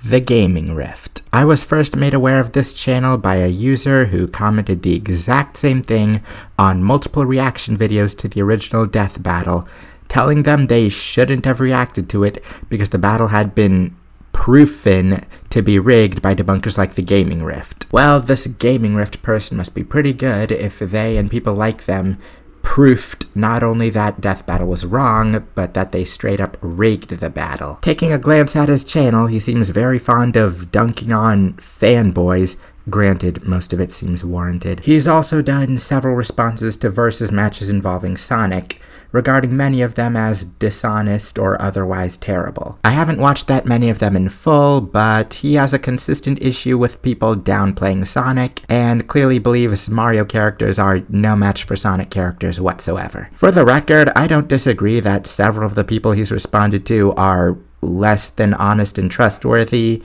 TheGamingRift. I was first made aware of this channel by a user who commented the exact same thing on multiple reaction videos to the original Death Battle, telling them they shouldn't have reacted to it because the battle had been proven to be rigged by debunkers like TheGamingRift. Well, this TheGamingRift person must be pretty good if they and people like them proofed not only that Death Battle was wrong, but that they straight up rigged the battle. Taking a glance at his channel, he seems very fond of dunking on fanboys. Granted, most of it seems warranted. He's also done several responses to versus matches involving Sonic, regarding many of them as dishonest or otherwise terrible. I haven't watched that many of them in full, but he has a consistent issue with people downplaying Sonic, and clearly believes Mario characters are no match for Sonic characters whatsoever. For the record, I don't disagree that several of the people he's responded to are less than honest and trustworthy,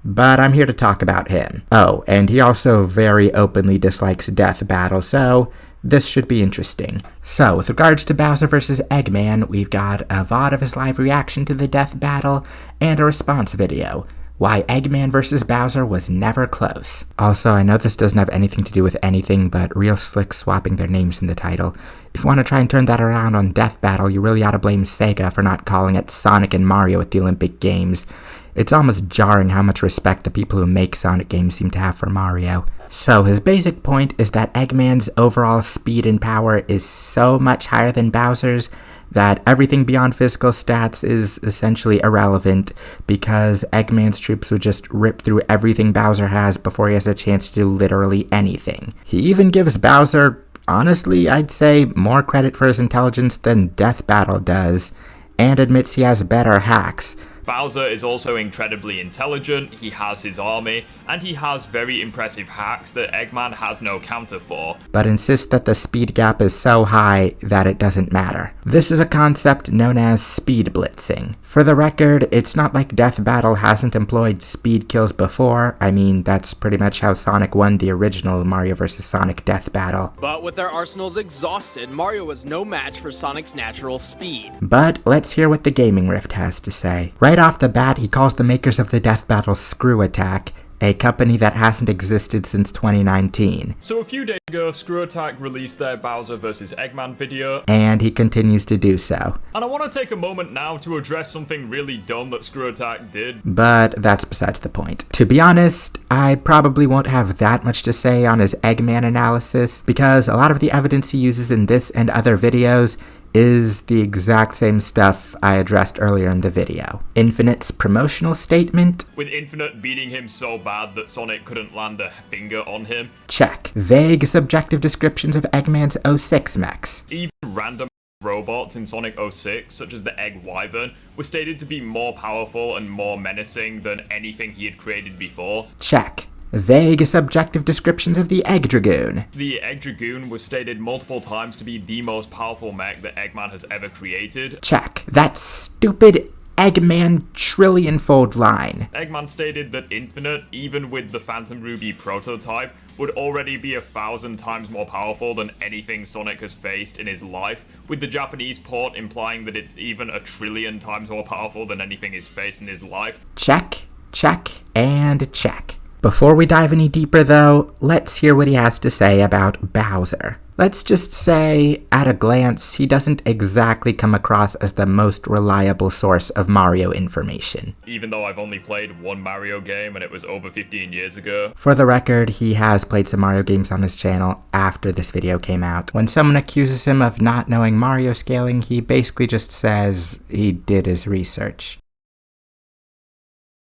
but I'm here to talk about him. Oh, and he also very openly dislikes Death Battle, so this should be interesting. So, with regards to Bowser vs. Eggman, we've got a VOD of his live reaction to the Death Battle, and a response video. Why Eggman vs. Bowser was never close. Also, I know this doesn't have anything to do with anything but real slick swapping their names in the title. If you want to try and turn that around on Death Battle, you really ought to blame Sega for not calling it Sonic and Mario at the Olympic Games. It's almost jarring how much respect the people who make Sonic games seem to have for Mario. So his basic point is that Eggman's overall speed and power is so much higher than Bowser's that everything beyond physical stats is essentially irrelevant because Eggman's troops would just rip through everything Bowser has before he has a chance to do literally anything. He even gives Bowser honestly, I'd say more credit for his intelligence than Death Battle does, and admits he has better hacks. Bowser is also incredibly intelligent, he has his army, and he has very impressive hacks that Eggman has no counter for. But insists that the speed gap is so high that it doesn't matter. This is a concept known as speed blitzing. For the record, it's not like Death Battle hasn't employed speed kills before. I mean, that's pretty much how Sonic won the original Mario vs. Sonic Death Battle. But with their arsenals exhausted, Mario was no match for Sonic's natural speed. But let's hear what TheGamingRift has to say. Right off the bat, he calls the makers of the Death Battle Screw Attack, a company that hasn't existed since 2019. So a few days ago, Screw Attack released their Bowser vs. Eggman video, and he continues to do so. And I want to take a moment now to address something really dumb that Screw Attack did. But that's besides the point. To be honest, I probably won't have that much to say on his Eggman analysis, because a lot of the evidence he uses in this and other videos is the exact same stuff I addressed earlier in the video. Infinite's promotional statement, with Infinite beating him so bad that Sonic couldn't land a finger on him. Check. Vague subjective descriptions of Eggman's 06 mechs. Even random robots in Sonic 06, such as the Egg Wyvern, were stated to be more powerful and more menacing than anything he had created before. Check. Vague subjective descriptions of the Egg Dragoon. The Egg Dragoon was stated multiple times to be the most powerful mech that Eggman has ever created. Check. That stupid Eggman trillion-fold line. Eggman stated that Infinite, even with the Phantom Ruby prototype, would already be 1,000 times more powerful than anything Sonic has faced in his life, with the Japanese port implying that it's even 1 trillion times more powerful than anything he's faced in his life. Check, check, and check. Before we dive any deeper though, let's hear what he has to say about Bowser. Let's just say, at a glance, he doesn't exactly come across as the most reliable source of Mario information. Even though I've only played one Mario game and it was over 15 years ago. For the record, he has played some Mario games on his channel after this video came out. When someone accuses him of not knowing Mario scaling, he basically just says he did his research.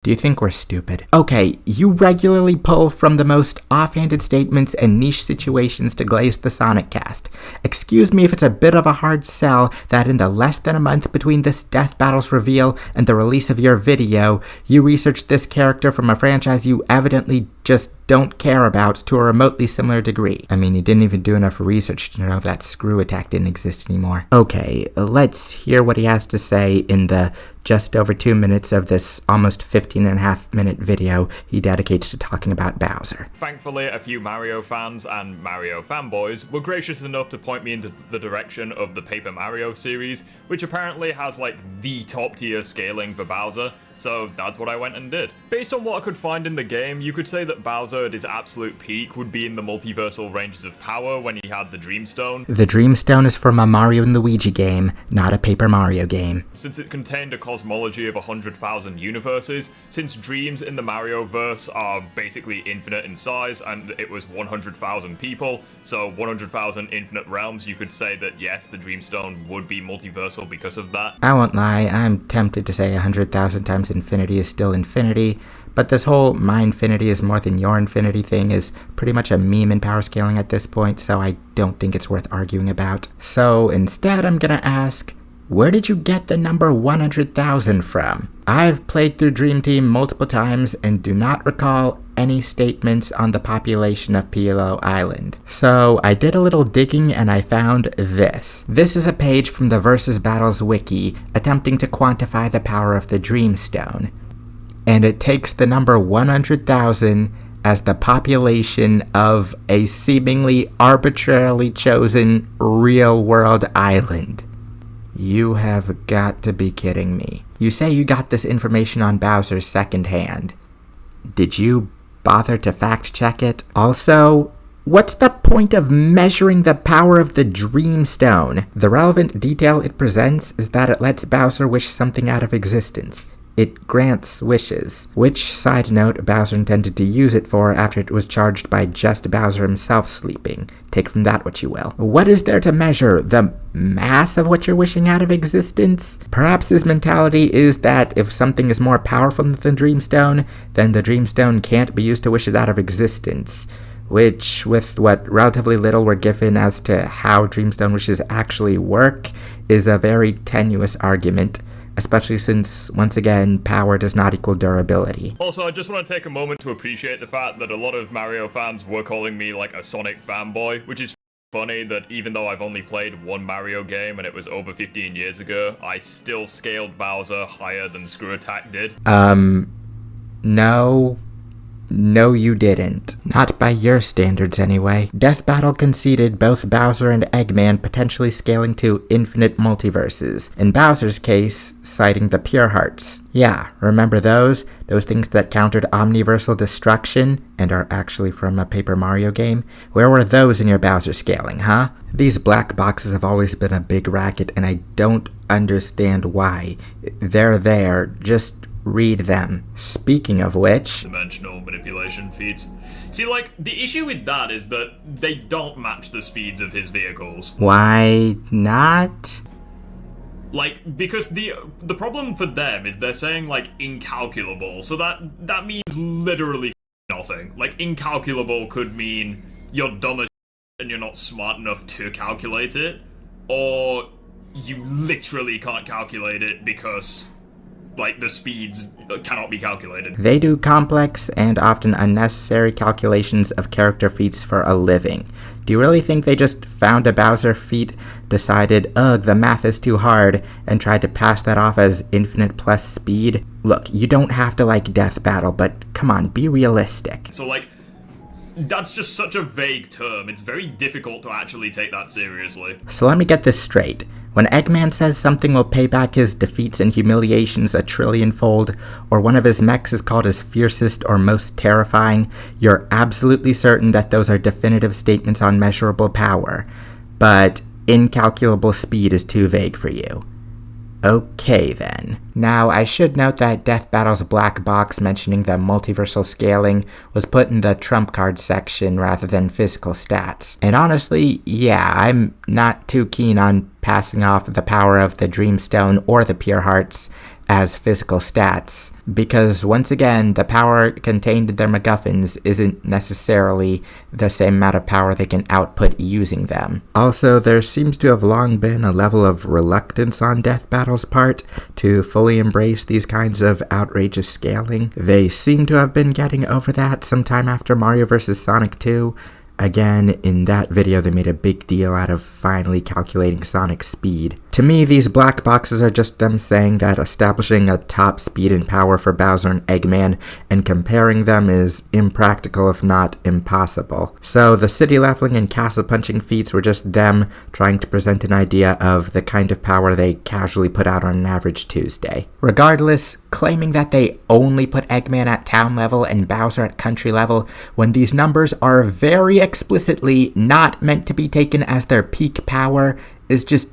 Do you think we're stupid? Okay, you regularly pull from the most offhanded statements and niche situations to glaze the Sonic cast. Excuse me if it's a bit of a hard sell that in the less than a month between this Death Battle's reveal and the release of your video, you researched this character from a franchise you evidently just don't care about to a remotely similar degree. I mean, you didn't even do enough research to know that Screw Attack didn't exist anymore. Okay, let's hear what he has to say in the just over 2 minutes of this almost 15.5-minute video he dedicates to talking about Bowser. Thankfully, a few Mario fans and Mario fanboys were gracious enough to point me into the direction of the Paper Mario series, which apparently has like the top tier scaling for Bowser. So that's what I went and did. Based on what I could find in the game, you could say that Bowser at his absolute peak would be in the multiversal ranges of power when he had the Dreamstone. The Dreamstone is from a Mario and Luigi game, not a Paper Mario game. Since it contained a cosmology of 100,000 universes, since dreams in the Mario-verse are basically infinite in size, and it was 100,000 people, so 100,000 infinite realms, you could say that yes, the Dreamstone would be multiversal because of that. I won't lie, I'm tempted to say 100,000 times infinity is still infinity, but this whole my infinity is more than your infinity thing is pretty much a meme in power scaling at this point, so I don't think it's worth arguing about. So instead I'm gonna ask, where did you get the number 100,000 from? I've played through Dream Team multiple times and do not recall any statements on the population of Pilo Island. So I did a little digging and I found this. This is a page from the Versus Battles wiki attempting to quantify the power of the Dreamstone. And it takes the number 100,000 as the population of a seemingly arbitrarily chosen real-world island. You have got to be kidding me. You say you got this information on Bowser secondhand. Did you bother to fact check it? Also, what's the point of measuring the power of the Dreamstone? The relevant detail it presents is that it lets Bowser wish something out of existence. It grants wishes, which, side note, Bowser intended to use it for after it was charged by just Bowser himself sleeping. Take from that what you will. What is there to measure? The mass of what you're wishing out of existence? Perhaps his mentality is that if something is more powerful than the Dreamstone, then the Dreamstone can't be used to wish it out of existence. which, with what relatively little we're given as to how Dreamstone wishes actually work, is a very tenuous argument, especially since, once again, power does not equal durability. Also, I just want to take a moment to appreciate the fact that a lot of Mario fans were calling me like a Sonic fanboy, which is funny that even though I've only played one Mario game and it was over 15 years ago, I still scaled Bowser higher than Screw Attack did. No, you didn't. Not by your standards, anyway. Death Battle conceded both Bowser and Eggman potentially scaling to infinite multiverses. In Bowser's case, citing the Pure Hearts. Yeah, remember those? Those things that countered omniversal destruction and are actually from a Paper Mario game? Where were those in your Bowser scaling, huh? These black boxes have always been a big racket, and I don't understand why. They're there, just read them. Speaking of which... dimensional manipulation feats. See, like, the issue with that is that they don't match the speeds of his vehicles. Why not? Like, because the problem for them is they're saying, like, incalculable, so that means literally nothing. Like, incalculable could mean you're dumb as and you're not smart enough to calculate it, or you literally can't calculate it because, like, the speeds cannot be calculated. They do complex and often unnecessary calculations of character feats for a living. Do you really think they just found a Bowser feat, decided, ugh, the math is too hard, and tried to pass that off as infinite plus speed? Look, you don't have to like Death Battle, but come on, be realistic. So, like, that's just such a vague term. It's very difficult to actually take that seriously. So let me get this straight. When Eggman says something will pay back his defeats and humiliations a trillionfold, or one of his mechs is called his fiercest or most terrifying, you're absolutely certain that those are definitive statements on measurable power. But incalculable speed is too vague for you. Okay then. Now, I should note that Death Battle's black box mentioning the multiversal scaling was put in the trump card section rather than physical stats. And honestly, yeah, I'm not too keen on passing off the power of the Dreamstone or the Pure Hearts as physical stats, because once again, the power contained in their MacGuffins isn't necessarily the same amount of power they can output using them. Also, there seems to have long been a level of reluctance on Death Battle's part to fully embrace these kinds of outrageous scaling. They seem to have been getting over that sometime after Mario vs. Sonic 2. Again, in that video, they made a big deal out of finally calculating Sonic's speed. To me, these black boxes are just them saying that establishing a top speed and power for Bowser and Eggman and comparing them is impractical if not impossible. So the city leveling and castle punching feats were just them trying to present an idea of the kind of power they casually put out on an average Tuesday. Regardless, claiming that they only put Eggman at town level and Bowser at country level when these numbers are very explicitly not meant to be taken as their peak power is just...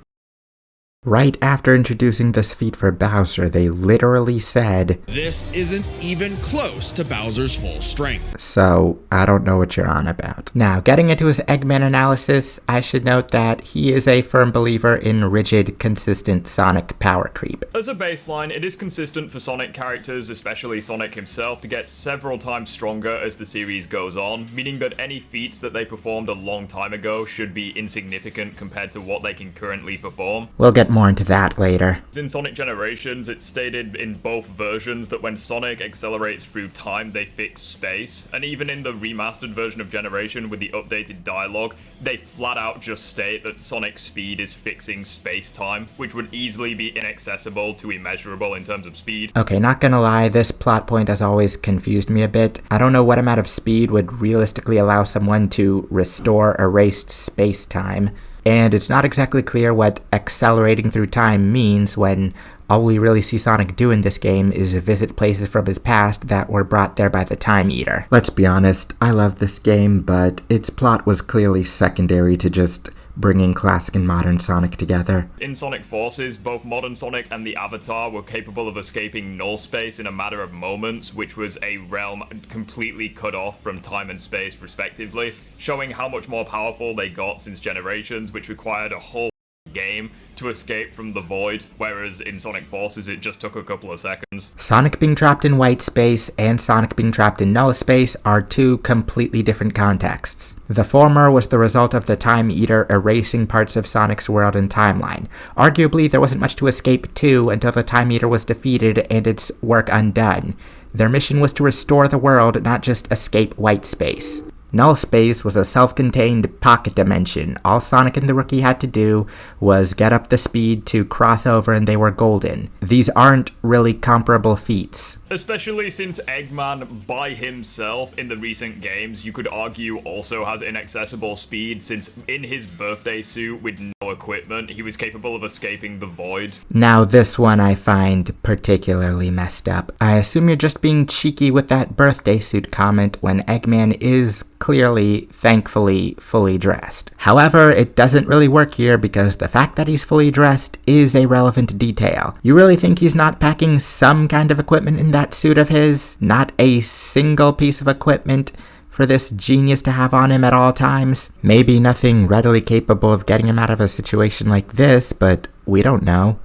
Right after introducing this feat for Bowser, they literally said, This isn't even close to Bowser's full strength. So, I don't know what you're on about. Now, getting into his Eggman analysis, I should note that he is a firm believer in rigid, consistent Sonic power creep. As a baseline, it is consistent for Sonic characters, especially Sonic himself, to get several times stronger as the series goes on, meaning that any feats that they performed a long time ago should be insignificant compared to what they can currently perform. We'll get more into that later. In Sonic Generations, it's stated in both versions that when Sonic accelerates through time, they fix space, and even in the remastered version of Generation with the updated dialogue, they flat out just state that Sonic's speed is fixing space-time, which would easily be inaccessible to immeasurable in terms of speed. Okay, not gonna lie, this plot point has always confused me a bit. I don't know what amount of speed would realistically allow someone to restore erased space-time. And it's not exactly clear what accelerating through time means when all we really see Sonic do in this game is visit places from his past that were brought there by the Time Eater. Let's be honest, I love this game, but its plot was clearly secondary to just bringing classic and modern Sonic together. In Sonic Forces, both modern Sonic and the Avatar were capable of escaping null space in a matter of moments, which was a realm completely cut off from time and space respectively, showing how much more powerful they got since Generations, which required a whole game to escape from the void, whereas in Sonic Forces it just took a couple of seconds. Sonic being trapped in white space and Sonic being trapped in null space are two completely different contexts. The former was the result of the Time Eater erasing parts of Sonic's world and timeline. Arguably, there wasn't much to escape to until the Time Eater was defeated and its work undone. Their mission was to restore the world, not just escape white space. Null space was a self-contained pocket dimension. All Sonic and the Rookie had to do was get up the speed to cross over and they were golden. These aren't really comparable feats. Especially since Eggman by himself in the recent games, you could argue, also has inaccessible speed, since in his birthday suit with no equipment, he was capable of escaping the void. Now this one I find particularly messed up. I assume you're just being cheeky with that birthday suit comment when Eggman is clearly, thankfully, fully dressed. However, it doesn't really work here because the fact that he's fully dressed is a relevant detail. You really think he's not packing some kind of equipment in that suit of his? Not a single piece of equipment for this genius to have on him at all times? Maybe nothing readily capable of getting him out of a situation like this, but we don't know.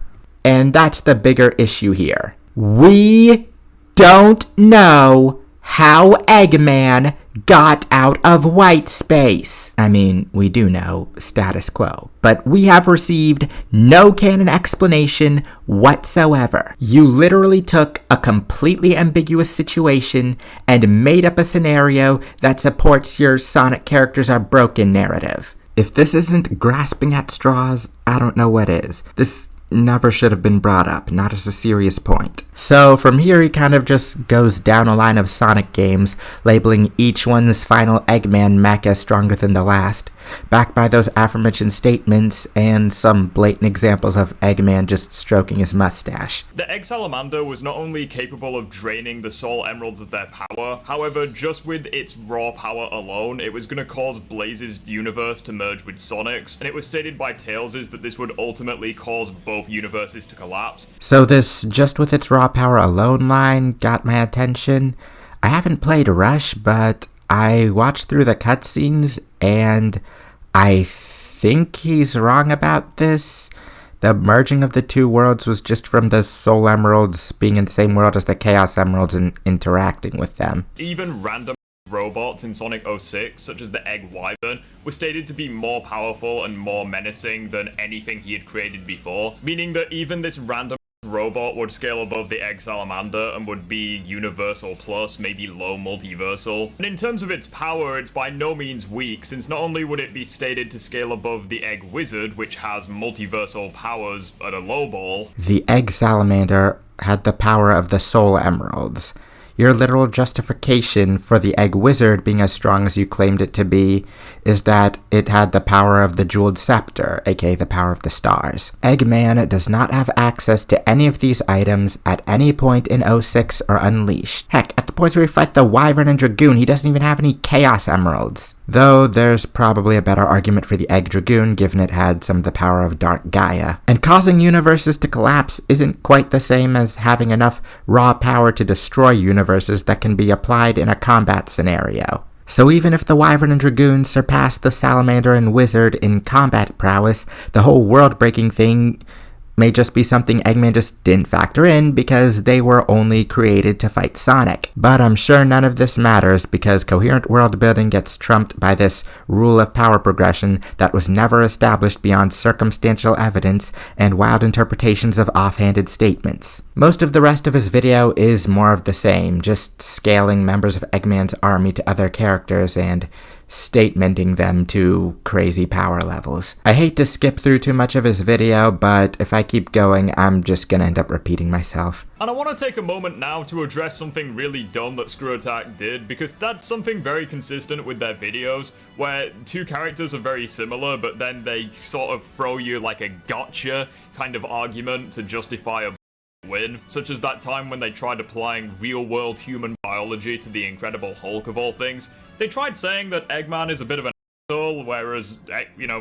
And that's the bigger issue here. We don't know how Eggman got out of white space. I mean, we do know, status quo, but we have received no canon explanation whatsoever. You literally took a completely ambiguous situation and made up a scenario that supports your Sonic characters are broken narrative. If this isn't grasping at straws, I don't know what is. This never should have been brought up, not as a serious point. So from here he kind of just goes down a line of Sonic games, labeling each one's final Eggman mech as stronger than the last, backed by those aforementioned statements and some blatant examples of Eggman just stroking his mustache. The Egg Salamander was not only capable of draining the Soul Emeralds of their power, however, just with its raw power alone, it was going to cause Blaze's universe to merge with Sonic's, and it was stated by Tails' that this would ultimately cause both universes to collapse. So this just with its raw power alone line got my attention. I haven't played Rush, but I watched through the cutscenes and I think he's wrong about this. The merging of the two worlds was just from the Soul Emeralds being in the same world as the Chaos Emeralds and interacting with them. Even random robots in Sonic 06, such as the Egg Wyvern, were stated to be more powerful and more menacing than anything he had created before, meaning that even this random robot would scale above the Egg Salamander and would be universal plus, maybe low multiversal. And in terms of its power, it's by no means weak, since not only would it be stated to scale above the Egg Wizard, which has multiversal powers at a low ball. The Egg Salamander had the power of the Soul Emeralds. Your literal justification for the Egg Wizard being as strong as you claimed it to be is that it had the power of the Jeweled Scepter, aka the power of the stars. Eggman does not have access to any of these items at any point in 06 or Unleashed. Heck, at the points where we fight the Wyvern and Dragoon, he doesn't even have any Chaos Emeralds. Though there's probably a better argument for the Egg Dragoon, given it had some of the power of Dark Gaia. And causing universes to collapse isn't quite the same as having enough raw power to destroy universes that can be applied in a combat scenario. So even if the Wyvern and Dragoon surpass the Salamander and Wizard in combat prowess, the whole world-breaking thing may just be something Eggman just didn't factor in because they were only created to fight Sonic. But I'm sure none of this matters because coherent world building gets trumped by this rule of power progression that was never established beyond circumstantial evidence and wild interpretations of offhanded statements. Most of the rest of his video is more of the same, just scaling members of Eggman's army to other characters and statementing them to crazy power levels. I hate to skip through too much of his video, but if I keep going, I'm just gonna end up repeating myself. And I want to take a moment now to address something really dumb that Screw Attack did, because that's something very consistent with their videos, where two characters are very similar, but then they sort of throw you like a gotcha kind of argument to justify a win, such as that time when they tried applying real-world human biology to the Incredible Hulk of all things. They tried saying that Eggman is a bit of an asshole, whereas,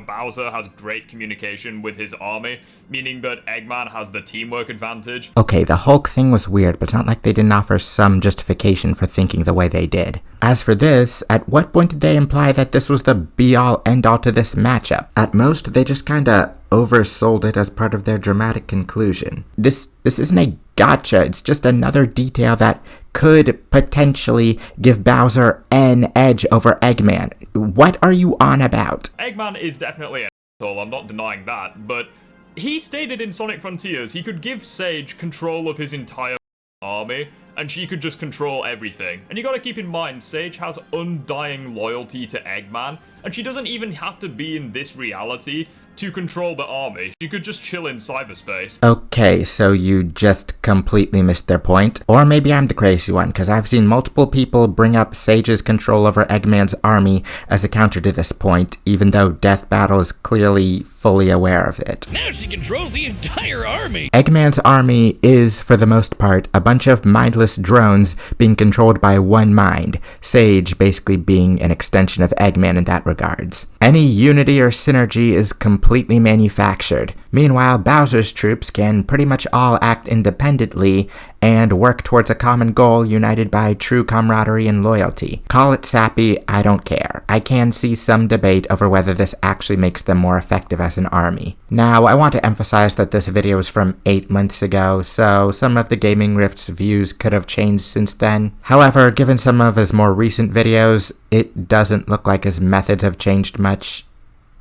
Bowser has great communication with his army, meaning that Eggman has the teamwork advantage. Okay, the Hulk thing was weird, but it's not like they didn't offer some justification for thinking the way they did. As for this, at what point did they imply that this was the be-all, end-all to this matchup? At most, they just kinda oversold it as part of their dramatic conclusion. This isn't a gotcha, it's just another detail that could potentially give Bowser an edge over Eggman. What are you on about? Eggman is definitely an asshole, I'm not denying that, but he stated in Sonic Frontiers he could give Sage control of his entire army, and she could just control everything. And you gotta keep in mind, Sage has undying loyalty to Eggman, and she doesn't even have to be in this reality to control the army. She could just chill in cyberspace. Okay, so you just completely missed their point. Or maybe I'm the crazy one, because I've seen multiple people bring up Sage's control over Eggman's army as a counter to this point, even though Death Battle is clearly fully aware of it. Now she controls the entire army! Eggman's army is, for the most part, a bunch of mindless drones being controlled by one mind, Sage basically being an extension of Eggman in that regards. Any unity or synergy is completely manufactured. Meanwhile, Bowser's troops can pretty much all act independently and work towards a common goal united by true camaraderie and loyalty. Call it sappy, I don't care. I can see some debate over whether this actually makes them more effective as an army. Now, I want to emphasize that this video is from 8 months ago, so some of the Gaming Rift's views could have changed since then. However, given some of his more recent videos, it doesn't look like his methods have changed much,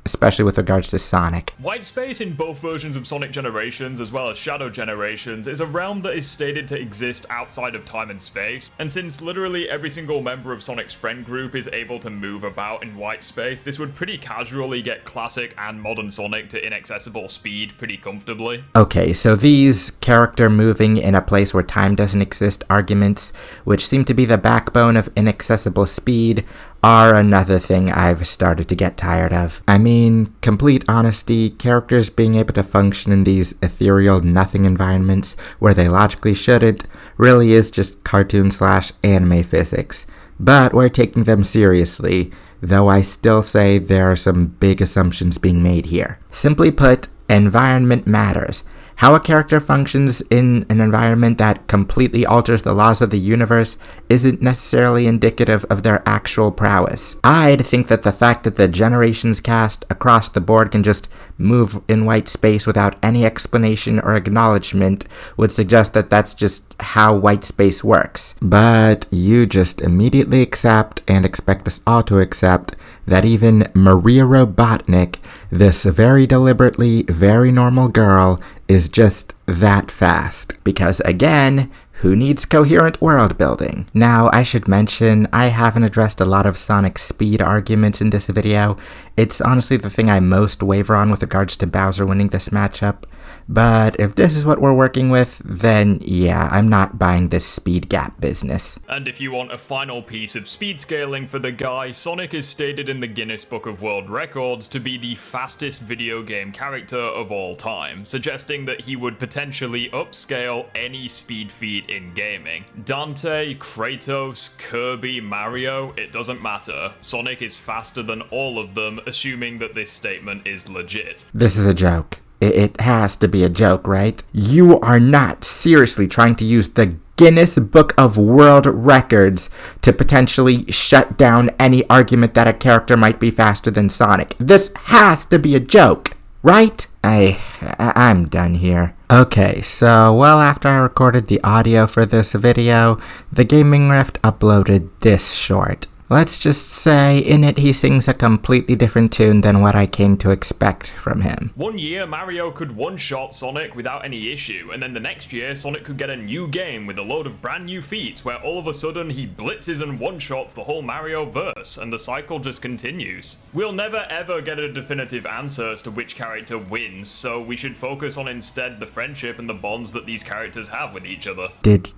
especially with regards to Sonic. White space in both versions of Sonic Generations as well as Shadow Generations is a realm that is stated to exist outside of time and space, and since literally every single member of Sonic's friend group is able to move about in white space, this would pretty casually get classic and modern Sonic to inaccessible speed pretty comfortably. Okay, so these character moving in a place where time doesn't exist arguments, which seem to be the backbone of inaccessible speed, are another thing I've started to get tired of. I mean, complete honesty, characters being able to function in these ethereal nothing environments where they logically shouldn't really is just cartoon/anime physics. But we're taking them seriously, though I still say there are some big assumptions being made here. Simply put, environment matters. How a character functions in an environment that completely alters the laws of the universe isn't necessarily indicative of their actual prowess. I'd think that the fact that the Generations cast across the board can just move in white space without any explanation or acknowledgement would suggest that that's just how white space works. But you just immediately accept and expect us all to accept that even Maria Robotnik, this very deliberately very normal girl, is just that fast. Because again, who needs coherent world building? Now, I should mention, I haven't addressed a lot of Sonic speed arguments in this video. It's honestly the thing I most waver on with regards to Bowser winning this matchup. But if this is what we're working with, then yeah, I'm not buying this speed gap business. And if you want a final piece of speed scaling for the guy, Sonic is stated in the Guinness Book of World Records to be the fastest video game character of all time, suggesting that he would potentially upscale any speed feat in gaming. Dante, Kratos, Kirby, Mario, it doesn't matter. Sonic is faster than all of them, assuming that this statement is legit. This is a joke. It has to be a joke, right? You are not seriously trying to use the Guinness Book of World Records to potentially shut down any argument that a character might be faster than Sonic. This has to be a joke, right? I'm done here. Okay, so well after I recorded the audio for this video, the Gaming Rift uploaded this short. Let's just say in it he sings a completely different tune than what I came to expect from him. One year Mario could one-shot Sonic without any issue, and then the next year Sonic could get a new game with a load of brand new feats where all of a sudden he blitzes and one-shots the whole Mario verse, and the cycle just continues. We'll never ever get a definitive answer as to which character wins, so we should focus on instead the friendship and the bonds that these characters have with each other. Did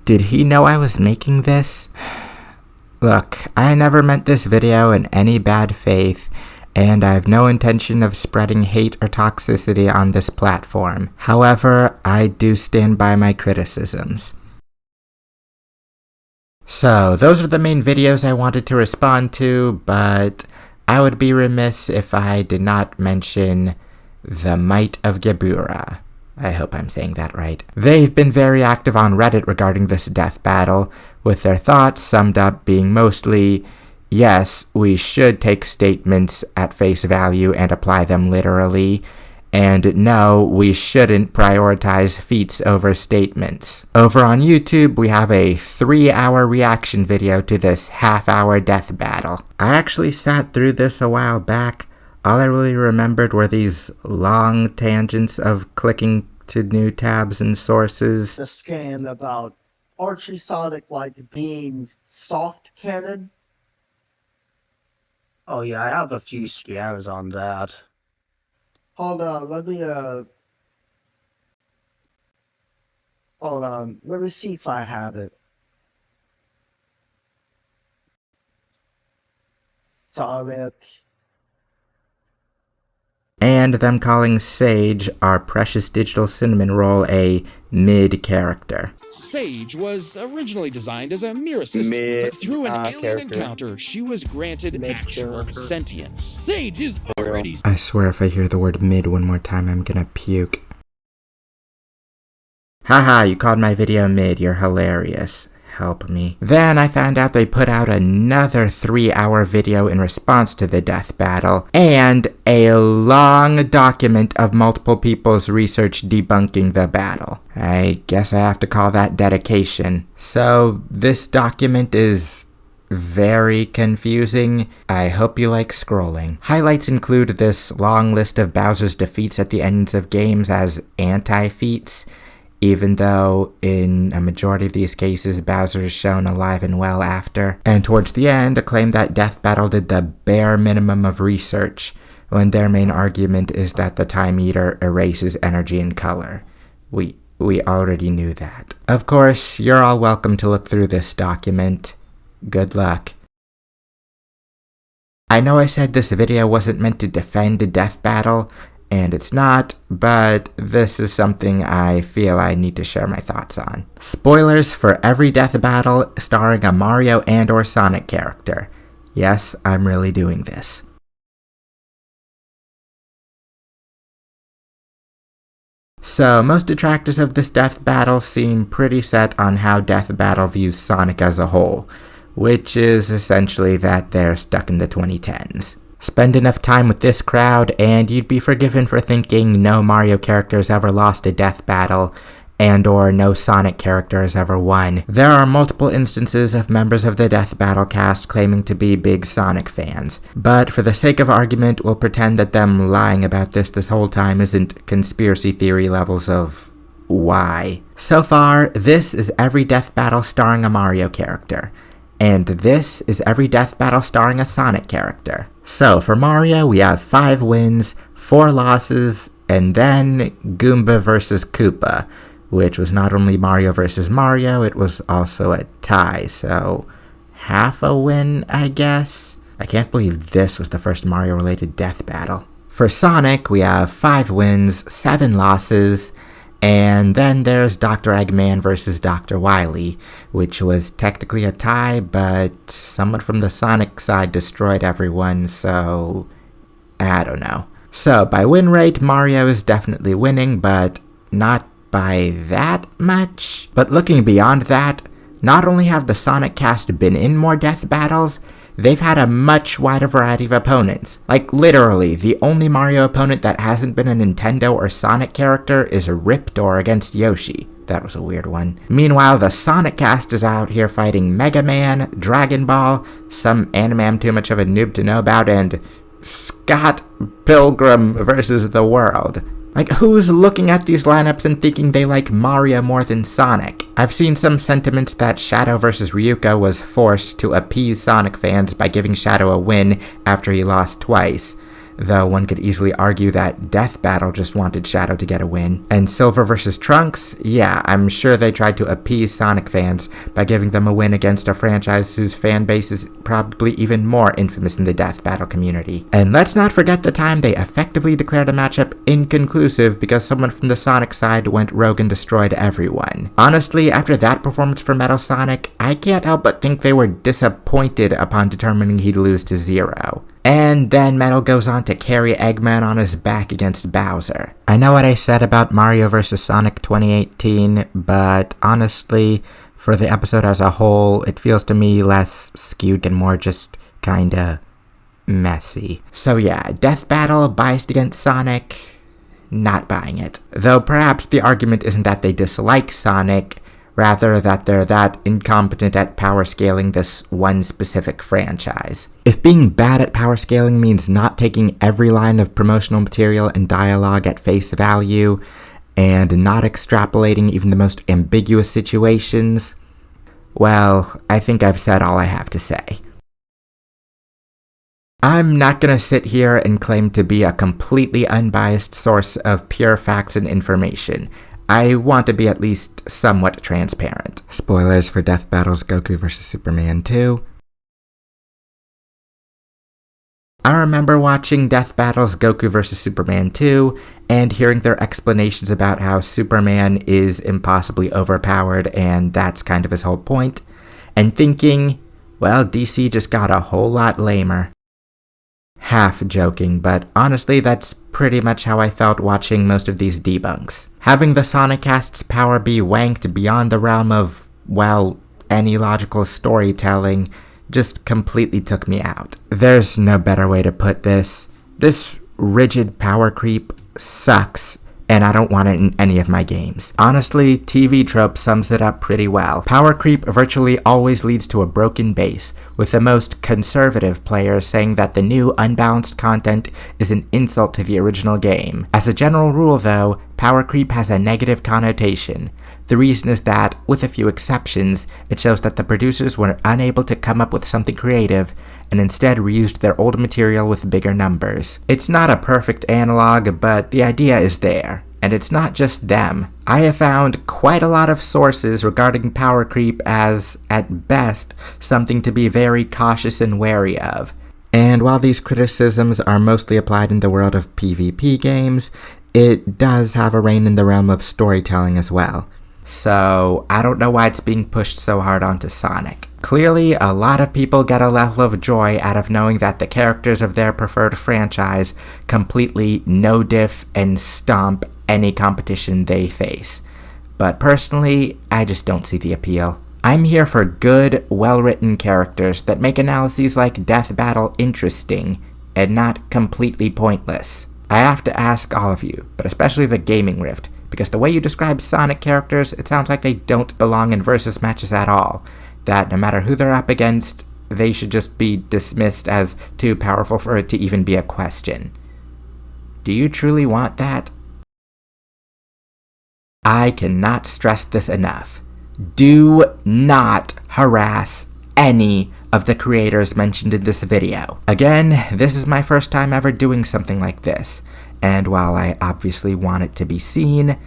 he know I was making this? Look, I never meant this video in any bad faith, and I have no intention of spreading hate or toxicity on this platform. However, I do stand by my criticisms. So, those are the main videos I wanted to respond to, but I would be remiss if I did not mention the Might of Geburah. I hope I'm saying that right. They've been very active on Reddit regarding this death battle, with their thoughts summed up being mostly, yes, we should take statements at face value and apply them literally, and no, we shouldn't prioritize feats over statements. Over on YouTube, we have a 3-hour reaction video to this half-hour death battle. I actually sat through this a while back. All I really remembered were these long tangents of clicking to new tabs and sources. The scan about Archie Sonic being soft cannon. Oh yeah, I have a few scans on that. Hold on, let me see if I have it. Sonic. And them calling Sage, our precious digital cinnamon roll, a mid character. Sage was originally designed as a mere assistant, but through an alien encounter, she was granted actual sentience. Sage is already I swear if I hear the word mid one more time, I'm gonna puke. Haha, you called my video mid, you're hilarious. Help me. Then I found out they put out another 3-hour video in response to the death battle, and a long document of multiple people's research debunking the battle. I guess I have to call that dedication. So this document is very confusing. I hope you like scrolling. Highlights include this long list of Bowser's defeats at the ends of games as anti-feats, even though in a majority of these cases Bowser is shown alive and well after. And towards the end, a claim that Death Battle did the bare minimum of research, when their main argument is that the Time Eater erases energy and color. We already knew that. Of course, you're all welcome to look through this document. Good luck. I know I said this video wasn't meant to defend a Death Battle, and it's not, but this is something I feel I need to share my thoughts on. Spoilers for every death battle starring a Mario and or Sonic character. Yes, I'm really doing this. So, most detractors of this death battle seem pretty set on how Death Battle views Sonic as a whole, which is essentially that they're stuck in the 2010s. Spend enough time with this crowd, and you'd be forgiven for thinking no Mario character has ever lost a death battle, and or no Sonic character has ever won. There are multiple instances of members of the Death Battle cast claiming to be big Sonic fans, but for the sake of argument, we'll pretend that them lying about this whole time isn't conspiracy theory levels of why. So far, this is every death battle starring a Mario character, and this is every death battle starring a Sonic character. So, for Mario, we have 5 wins, 4 losses, and then Goomba vs. Koopa, which was not only Mario vs. Mario, it was also a tie, so half a win, I guess? I can't believe this was the first Mario-related death battle. For Sonic, we have 5 wins, 7 losses, and then there's Dr. Eggman vs. Dr. Wily, which was technically a tie, but someone from the Sonic side destroyed everyone, so I don't know. So, by win rate, Mario is definitely winning, but not by that much. But looking beyond that, not only have the Sonic cast been in more death battles, they've had a much wider variety of opponents. Like, literally, the only Mario opponent that hasn't been a Nintendo or Sonic character is Riptor against Yoshi. That was a weird one. Meanwhile, the Sonic cast is out here fighting Mega Man, Dragon Ball, some anime I'm too much of a noob to know about, and Scott Pilgrim versus the World. Like, who's looking at these lineups and thinking they like Mario more than Sonic? I've seen some sentiments that Shadow vs. Ryuko was forced to appease Sonic fans by giving Shadow a win after he lost twice, though one could easily argue that Death Battle just wanted Shadow to get a win. And Silver vs. Trunks, yeah, I'm sure they tried to appease Sonic fans by giving them a win against a franchise whose fan base is probably even more infamous in the Death Battle community. And let's not forget the time they effectively declared a matchup inconclusive because someone from the Sonic side went rogue and destroyed everyone. Honestly, after that performance for Metal Sonic, I can't help but think they were disappointed upon determining he'd lose to Zero. And then Metal goes on to carry Eggman on his back against Bowser. I know what I said about Mario vs. Sonic 2018, but honestly, for the episode as a whole, it feels to me less skewed and more just kinda messy. So yeah, Death Battle biased against Sonic, not buying it. Though perhaps the argument isn't that they dislike Sonic, rather that they're that incompetent at power scaling this one specific franchise. If being bad at power scaling means not taking every line of promotional material and dialogue at face value, and not extrapolating even the most ambiguous situations, well, I think I've said all I have to say. I'm not gonna sit here and claim to be a completely unbiased source of pure facts and information. I want to be at least somewhat transparent. Spoilers for Death Battle's Goku vs. Superman 2. I remember watching Death Battle's Goku vs. Superman 2 and hearing their explanations about how Superman is impossibly overpowered and that's kind of his whole point, and thinking, well, DC just got a whole lot lamer. Half joking, but honestly that's pretty much how I felt watching most of these debunks. Having the Sonicast's power be wanked beyond the realm of, well, any logical storytelling just completely took me out. There's no better way to put this. This rigid power creep sucks, and I don't want it in any of my games. Honestly, TV Trope sums it up pretty well. Power creep virtually always leads to a broken base, with the most conservative players saying that the new unbalanced content is an insult to the original game. As a general rule though, power creep has a negative connotation. The reason is that, with a few exceptions, it shows that the producers were unable to come up with something creative and instead reused their old material with bigger numbers. It's not a perfect analog, but the idea is there. And it's not just them. I have found quite a lot of sources regarding power creep as, at best, something to be very cautious and wary of. And while these criticisms are mostly applied in the world of PvP games, it does have a reign in the realm of storytelling as well. So, I don't know why it's being pushed so hard onto Sonic. Clearly, a lot of people get a level of joy out of knowing that the characters of their preferred franchise completely no-diff and stomp any competition they face. But personally, I just don't see the appeal. I'm here for good, well-written characters that make analyses like Death Battle interesting and not completely pointless. I have to ask all of you, but especially the Gaming Rift, because the way you describe Sonic characters, it sounds like they don't belong in versus matches at all. That no matter who they're up against, they should just be dismissed as too powerful for it to even be a question. Do you truly want that? I cannot stress this enough. Do not harass any of the creators mentioned in this video. Again, this is my first time ever doing something like this, and while I obviously want it to be seen,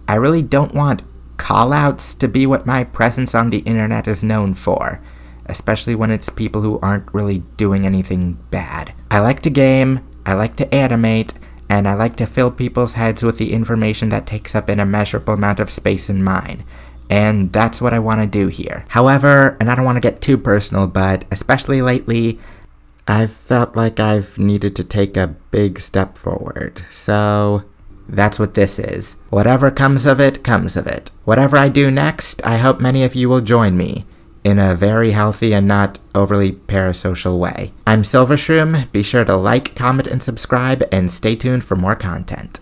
I really don't want callouts to be what my presence on the internet is known for, especially when it's people who aren't really doing anything bad. I like to game, I like to animate, and I like to fill people's heads with the information that takes up an immeasurable amount of space in mine. And that's what I want to do here. However, and I don't want to get too personal, but especially lately, I've felt like I've needed to take a big step forward. So that's what this is. Whatever comes of it, comes of it. Whatever I do next, I hope many of you will join me in a very healthy and not overly parasocial way. I'm Silvershroom. Be sure to like, comment, and subscribe, and stay tuned for more content.